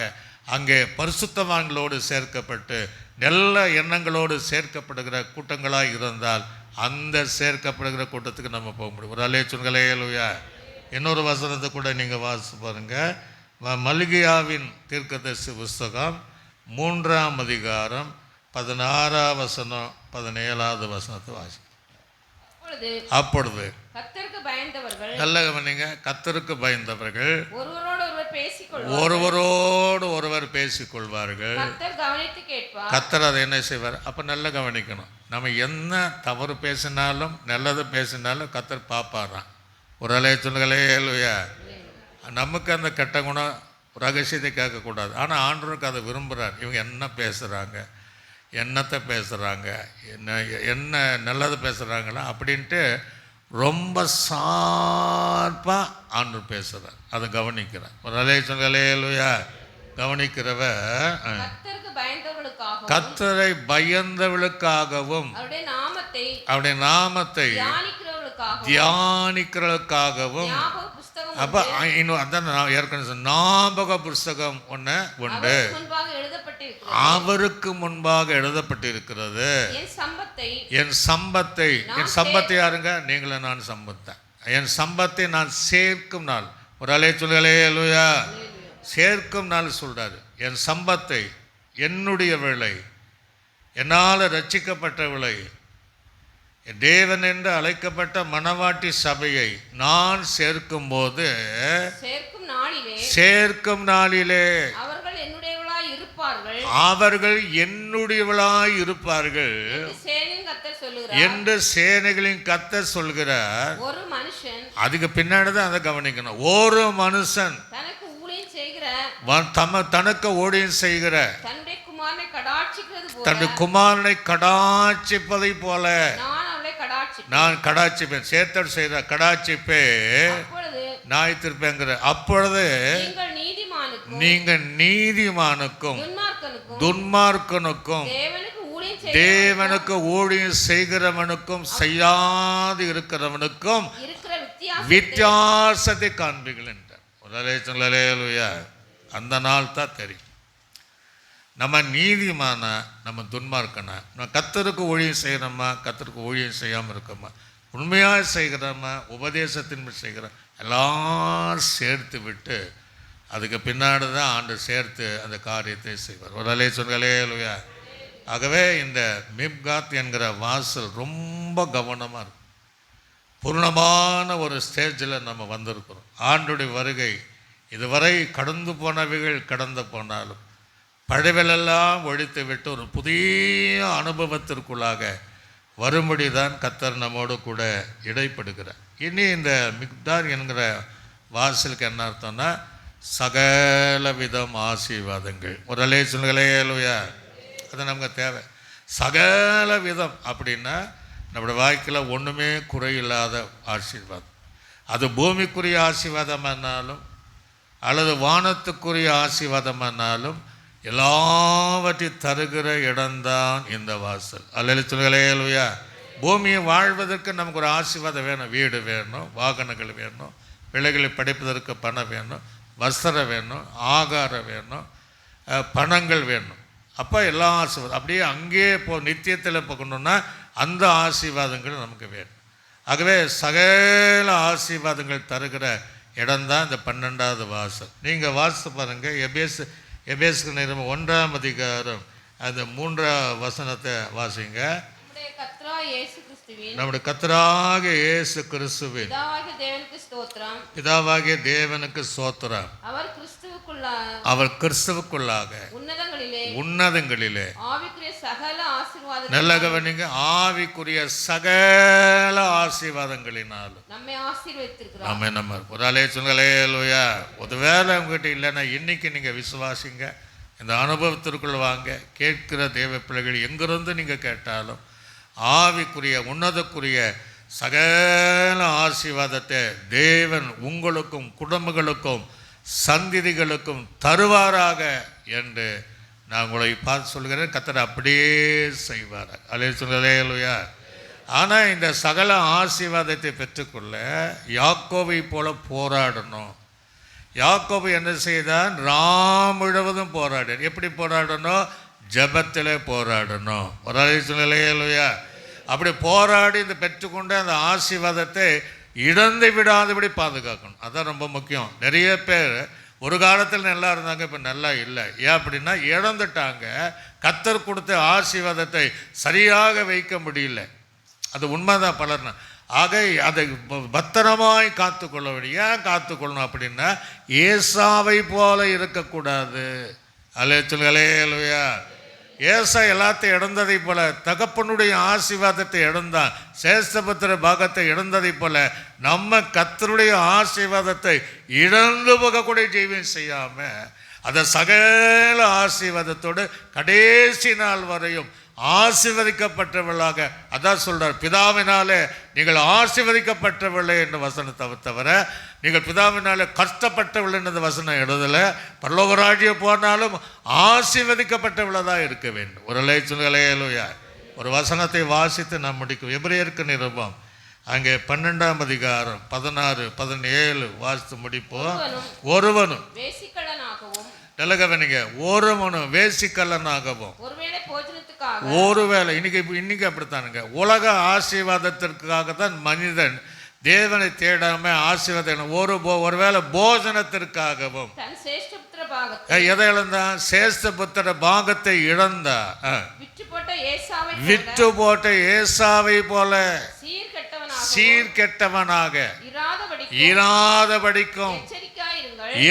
Speaker 1: அங்கே பரிசுத்தவான்களோடு சேர்க்கப்பட்டு நல்ல எண்ணங்களோடு சேர்க்கப்படுகிற கூட்டங்களாக இருந்தால் அந்த சேர்க்கப்படுகிற கூட்டத்துக்கு நம்ம போக முடியும். ஒரு அலைய சொல்களே இல்லையா? இன்னொரு வசனத்தை கூட நீங்கள் வாசித்து பாருங்கள். மல்கியாவின் தீர்க்கதரிசி புஸ்தகம் 3ஆம் அதிகாரம் 16ஆம் வசனம் 17ஆவது வசனத்தை வாசி. அப்பொழுது நல்ல கவனிங்க, கர்த்தருக்கு பயந்தவர்கள் ஒருவரோடு ஒருவர் பேசிக்கொள்வார்கள். கர்த்தர் அதை என்ன செய்வார்? அப்போ நல்லா கவனிக்கணும். நம்ம என்ன தவறு பேசினாலும் நல்லது பேசினாலும் கர்த்தர் பார்ப்பாராம். ஒரு அலைய சொல்களே இல்லையா? நமக்கு அந்த கெட்ட குணம் ரகசியத்தை கேட்கக்கூடாது. ஆனால் ஆண்டவருக்கு அதை விரும்புகிறார். இவங்க என்ன பேசுகிறாங்க, என்னத்தை பேசுகிறாங்க, என்ன நல்லது பேசுகிறாங்களா அப்படின்ட்டு ரொம்ப சார்பாக ஆண்டவர் பேசுகிறார். அதை கவனிக்கிறார். ஒரு அலைய சொல்களே இல்லையா? கவனிக்கிறவ கர்த்தரை பயந்தவளுக்காகவும் அவருடைய நாமத்தை தியானிக்கிறவளுக்காகவும். அப்போ இன்னும் அதான் நான் ஏற்கனவே ஞாபக புஸ்தகம் ஒன்று உண்டு, அவருக்கு முன்பாக எழுதப்பட்டிருக்கிறது. என் சம்பத்தை யாருங்க? நீங்களும் நான் சம்பத்தேன். என் சம்பத்தை நான் சேர்க்கும் நாள். ஒரு அலைய சொல்களே இல்லையா? சேர்க்கும் நாள் சொல்றாரு. என் சம்பத்தை, என்னுடைய வேளை, என்னால் ரட்சிக்கப்பட்ட வேளை, தேவன் என்று அழைக்கப்பட்ட மணவாட்டி சபையை நான் சேர்க்கும் போது சேர்க்கும் நாளிலே அவர்கள் என்னுடையவளாய் இருப்பார்கள் என்று சேனைகளின் கர்த்தர் சொல்கிறார். அதுக்கு பின்னாடி தான் அதை கவனிக்கணும். ஒரு மனுஷன் தனக்கு ஊழியம் செய்கிற தன்னுடைய குமாரனை கடாட்சிப்பதை போல நான் கடாட்சிப்பேன். சேத்தர் செய்த கடாட்சிப்பே
Speaker 3: அப்பொழுது
Speaker 1: நாய் திருப்பேங்கிற. அப்பொழுது
Speaker 3: நீங்கள் நீதிமானுக்கும்
Speaker 1: நீங்கள் நீதிமானுக்கும்
Speaker 3: துன்மார்க்கனுக்கும்
Speaker 1: துன்மார்க்கனுக்கும்
Speaker 3: தேவனுக்கு ஊழியம்
Speaker 1: தேவனுக்கு ஊழியம் செய்கிறவனுக்கும் செய்யாது இருக்கிறவனுக்கும்
Speaker 3: இருக்கிற
Speaker 1: வித்தியாசத்தை காண்பீர்கள் என்றார். அல்லேலூயா. அந்த நாள் தான் தெரியும் நம்ம நீதிமான நம்ம துன்மார்க்கனா, நம்ம கர்த்தருக்கு ஊழியம் செய்கிறோமா, கர்த்தருக்கு ஊழியம் செய்யாமல் இருக்கோமா, உண்மையாக செய்கிறோமா, உபதேசத்தின் செய்கிறோம், எல்லாம் சேர்த்து விட்டு அதுக்கு பின்னாடி தான் ஆண்டு சேர்த்து அந்த காரியத்தை செய்வார். ஒரு அல்லேலூயா. ஆகவே இந்த மிப்காத் என்கிற வாசல் ரொம்ப கவனமாக இருக்கும். பூர்ணமான ஒரு ஸ்டேஜில் நம்ம வந்திருக்கிறோம். ஆண்டுடைய வருகை இதுவரை கடந்து போனவைகள் கடந்து போனாலும் பழையவெல்லாம் ஒழித்து விட்டு ஒரு புதிய அனுபவத்திற்குள்ளாக வரும்படி தான் கர்த்தர் நம்மோடு கூட இடைப்படுகிறார். இனி இந்த மிக்தார் என்கிற வாசலுக்கு என்ன அர்த்தம்னா சகல விதம் ஆசீர்வாதங்கள். ஒரு அல்லேலூயா. அது நமக்கு தேவை. சகல விதம் அப்படின்னா நம்முடைய வாழ்க்கையில் ஒன்றுமே குறையில்லாத ஆசீர்வாதம். அது பூமிக்குரிய ஆசீர்வாதமானாலும் அல்லது வானத்துக்குரிய ஆசீர்வாதமானாலும் எல்லாவற்றையும் தருகிற இடம்தான் இந்த வாசல். அல்லேலூயா. பூமியை வாழ்வதற்கு நமக்கு ஒரு ஆசீர்வாதம் வேணும். வீடு வேணும், வாகனங்கள் வேணும், பிள்ளைகளை படிப்பதற்கு பணம் வேணும், வஸ்திரம் வேணும், ஆகாரம் வேணும், பணங்கள் வேணும். அப்போ எல்லா ஆசீர்வாதம் அப்படியே அங்கேயே நித்தியத்தில் போகணுன்னா அந்த ஆசீர்வாதங்கள் நமக்கு வேணும். ஆகவே சகல ஆசீர்வாதங்கள் தருகிற இடம்தான் இந்த 12வது வாசல். நீங்கள் வாசித்து பாருங்கள். எபேசுக்கு நிறுவனம் 1ஆம் அதிகாரம் அந்த 3ஆம் வசனத்தை வாசிங்க. நம்முடைய கர்த்தராக இயேசு கிறிஸ்துவின் பிதாவாகிய தேவனுக்கு ஸ்தோத்திரம். அவர் கிறிஸ்துவுக்குள்ளாக உன்னதங்களிலே நல்ல கவனிங்க, ஆவிக்குரிய சகல ஆசீர்வாதங்களினாலும் நம்ம ஒரு அல்லேலூயா. ஒருவேளை உங்ககிட்ட இல்லைன்னா இன்னைக்கு நீங்கள் விசுவாசிங்க, இந்த அனுபவத்திற்குள் வாங்க. கேட்கிற தேவ பிள்ளைகள் எங்கிருந்து நீங்கள் கேட்டாலும் ஆவிக்குரிய உன்னதக்குரிய சகல ஆசீர்வாதத்தை தேவன் உங்களுக்கும் குடும்பங்களுக்கும் சந்ததிகளுக்கும் தருவாராக என்று நான் உங்களை பார்த்து சொல்கிறேன். கர்த்தர் அப்படியே செய்வார். அல்லேலூயா. ஆனால் இந்த சகல ஆசீர்வாதத்தை பெற்றுக்கொள்ள யாக்கோபை போல போராடணும். யாக்கோபு என்ன செய்தான்? ராம் முழுவதும் போராட. எப்படி போராடணும்? ஜபத்தில் போராடணும். ஒரு அல்லேலூயா. அப்படி போராடி இந்த பெற்றுக்கொண்டு அந்த ஆசீர்வாதத்தை இழந்து விடாதபடி பாதுகாக்கணும். அதுதான் ரொம்ப முக்கியம். நிறைய பேர் ஒரு காலத்தில் நல்லா இருந்தாங்க, இப்போ நல்லா இல்லை. ஏன் அப்படின்னா இழந்துட்டாங்க. கர்த்தர் கொடுத்த ஆசீர்வாதத்தை சரியாக வைக்க முடியல. அது உண்மைதான் பலர்னா. ஆக அதை பத்திரமாய் காத்துக்கொள்ள வேண்டும். ஏன் காத்துக்கொள்ளணும் அப்படின்னா ஏசாவை போல இருக்கக்கூடாது. அல்லேலூயா. ஏசா எல்லாத்தையும் இழந்ததை போல, தகப்பனுடைய ஆசீர்வாதத்தை இழந்தான், சேஷ்டபுத்திர பாகத்தை இழந்ததை போல நம்ம கர்த்தருடைய ஆசீர்வாதத்தை இழந்து போகக்கூடிய ஜீவன் செய்யாம அந்த சகல ஆசீர்வாதத்தோடு கடைசி நாள் வரையும் ஆசீர்வதிக்கப்பட்டவர்களாக, அதான் சொல்றார், பிதாவினாலே நீங்கள் ஆசீர்வதிக்கப்பட்டவர்களே என்ற வசனத்தை தவிர நீங்கள் பிதாவினாலே கஷ்டப்பட்டவர்கள் என்ற வசனம் எழுதலை. பரலோகராஜ்யம் போனாலும் ஆசீர்வதிக்கப்பட்டவர்களாக தான் இருக்க வேண்டும். ஒரு அல்லேலூயா. ஒரு வசனத்தை வாசித்து நாம் முடிக்கும். எபிரேயருக்கு நிருபம் அங்கே 12ஆம் அதிகாரம் 16, 17 வாசித்து முடிப்போம். ஒருவனும் நிலகவனிங்க, ஒருவனும் வேசிக்கல்லனாகவும் ஒருவேளை இன்னைக்கு அப்படித்தானுங்க. உலக ஆசீர்வாதத்திற்காக தான் மனிதன் தேவனை தேடாம ஆசீர்வாதம் ஒருவேளை போஜனத்திற்காகவும் எதை இழந்தான்? சேஷ்டபுத்திர பாகத்தை இழந்தா. விட்டு போட்ட ஏசாவை போல சீர்கெட்டவனாக இராதபடிக்கும்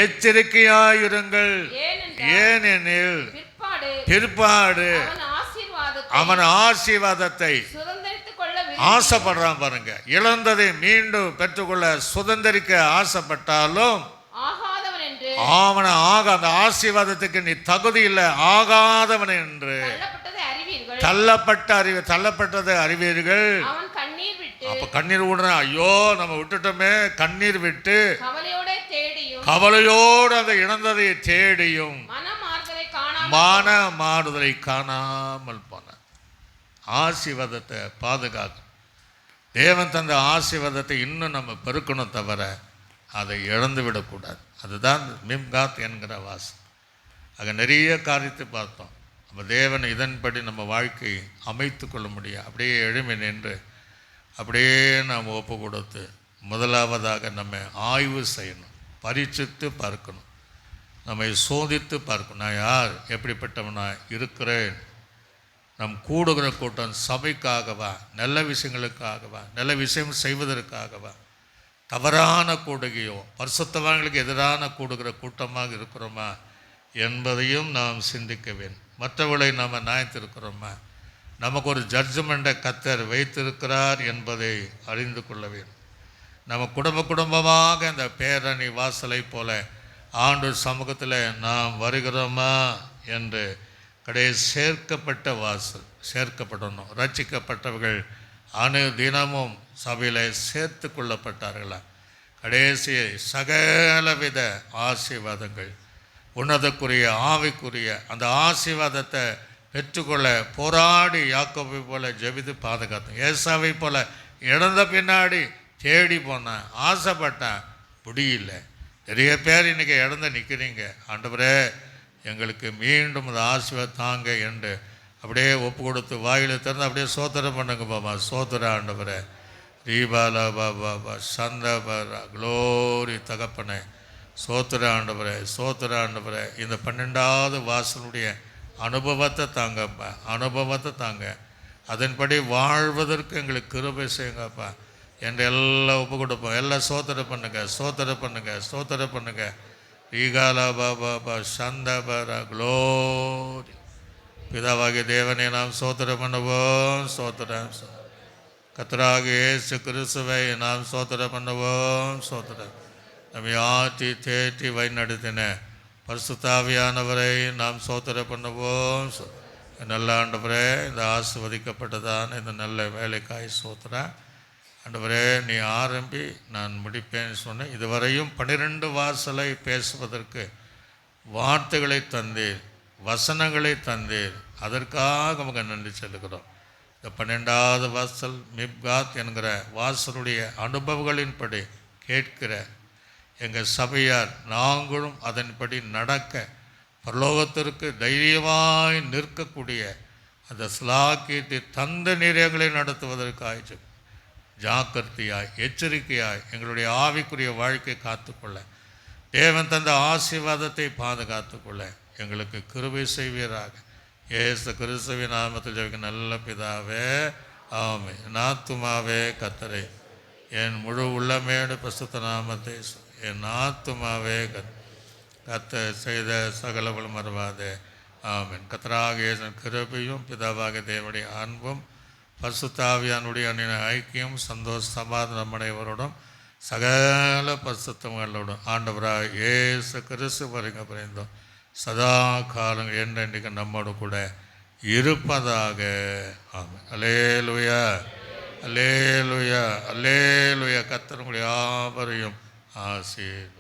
Speaker 1: எச்சரிக்கையாயிருங்கள். ஏனெனில் பிற்பாடு அவன் ஆசீர்வாதத்தை ஆசைப்படுறான் பாருங்க. இழந்ததை மீண்டும் பெற்றுக்கொள்ள சுதந்திரிக்க ஆசைப்பட்டாலும் அவனை அந்த ஆசீர்வாதத்துக்கு நீ தகுதி இல்லை, ஆகாதவன் என்று தள்ளப்பட்டதை அறிவீர்கள்.
Speaker 3: விட்டு
Speaker 1: அப்போ கண்ணீர் விடுறேன், ஐயோ நம்ம விட்டுட்டோமே, கண்ணீர் விட்டு
Speaker 3: கவலையோட தேடியும்
Speaker 1: கவலையோடு அந்த இழந்ததை தேடியும்
Speaker 3: மன
Speaker 1: மாறுதலை காணாமல் போன. ஆசீர்வாதத்தை பாதுகாக்கும். தேவன் தந்த ஆசீர்வாதத்தை இன்னும் நம்ம பெருக்கணும், தவிர அதை இழந்து விடக்கூடாது. அதுதான் மிம்காத் என்கிற வாசம். ஆக நிறைய காரியத்தை பார்த்தோம். நம்ம தேவன் இதன்படி நம்ம வாழ்க்கையை அமைத்து கொள்ள முடியும். அப்படியே எழுமை நின்று அப்படியே நாம் ஒப்பு கொடுத்து முதலாவதாக நம்ம ஆய்வு செய்யணும், பரீட்சித்து பார்க்கணும், நம்மை சோதித்து பார்க்கணும். நான் யார், எப்படிப்பட்டவனா இருக்கிறேன்? நம் கூடுகிற கூட்டம் சபைக்காகவா, நல்ல விஷயங்களுக்காகவா, நல்ல விஷயம் செய்வதற்காகவா, தவறான கூடுகையோ பரிசுத்தவான்களுக்கு எதிரான கூடுகிற கூட்டமாக இருக்கிறோமா என்பதையும் நாம் சிந்திக்க வேண்டும். மற்றவர்களை நாம் நியாயத்திருக்கிறோமா, நமக்கு ஒரு ஜட்ஜ்மெண்ட்டை கர்த்தர் வைத்திருக்கிறார் என்பதை அறிந்து கொள்ள வேண்டும். நம்ம குடும்பமாக இந்த பேரணி வாசலை போல ஆண்டு சமூகத்தில் நாம் வருகிறோமா என்று சேர்க்கப்பட்ட வாசல் சேர்க்கப்படணும். ரட்சிக்கப்பட்டவர்கள் தினமும் சபையில் சேர்த்து கொள்ளப்பட்டார்களா? கடைசி சகலவித ஆசீர்வாதங்கள், உன்னதக்குரிய ஆவிக்குரிய அந்த ஆசீர்வாதத்தை பெற்றுக்கொள்ள போராடி யாக்கோபை போல ஜெபித்து பாதுகாத்தோம். ஏசாவை போல இழந்த பின்னாடி தேடி போனேன், ஆசைப்பட்டேன், முடியல. நிறைய பேர் இன்றைக்கி இழந்து நிற்கிறீங்க. ஆண்டவரே எங்களுக்கு மீண்டும் அந்த ஆசீர்வாதம் தாங்க என்று அப்படியே ஒப்பு கொடுத்து வாயில் திறந்து அப்படியே சோத்திரம் பண்ணுங்க பாபா. சோத்திர ஆண்டவரே, ரீபாலா பாபா சந்தபரா க்ளோரி தகப்பனே, சோத்திர ஆண்டவரே, சோத்திர ஆண்டவரே. இந்த 12வது வாசலுடைய அனுபவத்தை தாங்கப்பா, அனுபவத்தை தாங்க. அதன்படி வாழ்வதற்கு எங்களுக்கு கிருபை செய்யுங்கப்பா என்று எல்லாம் ஒப்பு கொடுப்போம். எல்லாம் சோத்திர பண்ணுங்க, சோத்திர பண்ணுங்க, சோத்திர பண்ணுங்க. ரீகாலா பாபா சந்தபரா க்ளோரி. பிதாவாகிய தேவனை நாம் சோத்திரம் பண்ணுவோம், சோத்திரம். கர்த்தராகிய இயேசு கிறிஸ்துவை நாம் சோத்திரம் பண்ணுவோம், சோத்திரம். நம்மை ஆற்றி தேற்றி வழிநடத்தின பரிசுத்தாவியானவரை நாம் சோத்திரம் பண்ணுவோம். நல்ல ஆண்டவரே, இந்த ஆசீர்வதிக்கப்பட்டதான இந்த நல்ல வேலைக்காய் சோத்திரம். ஆண்டவரே, நீ ஆரம்பி நான் முடிப்பேன்னு சொன்னேன். இதுவரையும் 12 வாசலை பேசுவதற்கு வார்த்தைகளை தந்தீர், வசனங்களை தந்தீர். அதற்காக உங்க நன்றி செலுகிறோம். இந்த 12வது வாசல் மிப்காத் என்கிற வாசலுடைய அனுபவங்களின்படி கேட்கிற எங்கள் சபையார் நாங்களும் அதன்படி நடக்க பரலோகத்திற்கு தைரியமாய் நிற்கக்கூடிய அந்த ஸ்லாக்கியத்தை தந்த நிறையங்களை நடத்துவதற்காக ஜாக்கிரதையாய் எச்சரிக்கையாய் எங்களுடைய ஆவிக்குரிய வாழ்க்கை காத்துக்கொள்ள, தேவன் தந்த ஆசீர்வாதத்தை பாதுகாத்துக்கொள்ள எங்களுக்கு கிருபை செய்வீராக. இயேசு கிறிஸ்துவின் நாமத்தில் ஜெபிக்க நல்ல பிதாவே, ஆமென். ஆத்துமாவே கர்த்தரை என் முழு உள்ளமேடு பரிசுத்த நாமத்தை, என் ஆத்துமாவே கர்த்தர் செய்த சகலவளும் மறவாதே, ஆமென். கர்த்தராகிய கிருபையும் பிதாவாகிய தேவனுடைய அன்பும் பரிசுத்தாவியானுடைய ஐக்கியம் சந்தோஷ சமாதானம் அனைவரோடும் சகல பரிசுத்தங்களோடும் ஆண்டவராக இயேசு கிறிஸ்து வருங்க புரிந்தோம் சதா காலம் என்றென்றைக்கு நம்மோடு கூட இருப்பதாக. ஆமென். அல்லேலூயா, அல்லேலூயா, அல்லேலூயா. கர்த்தர் உங்களை யாவரையும் ஆசீர்வதிப்பாராக.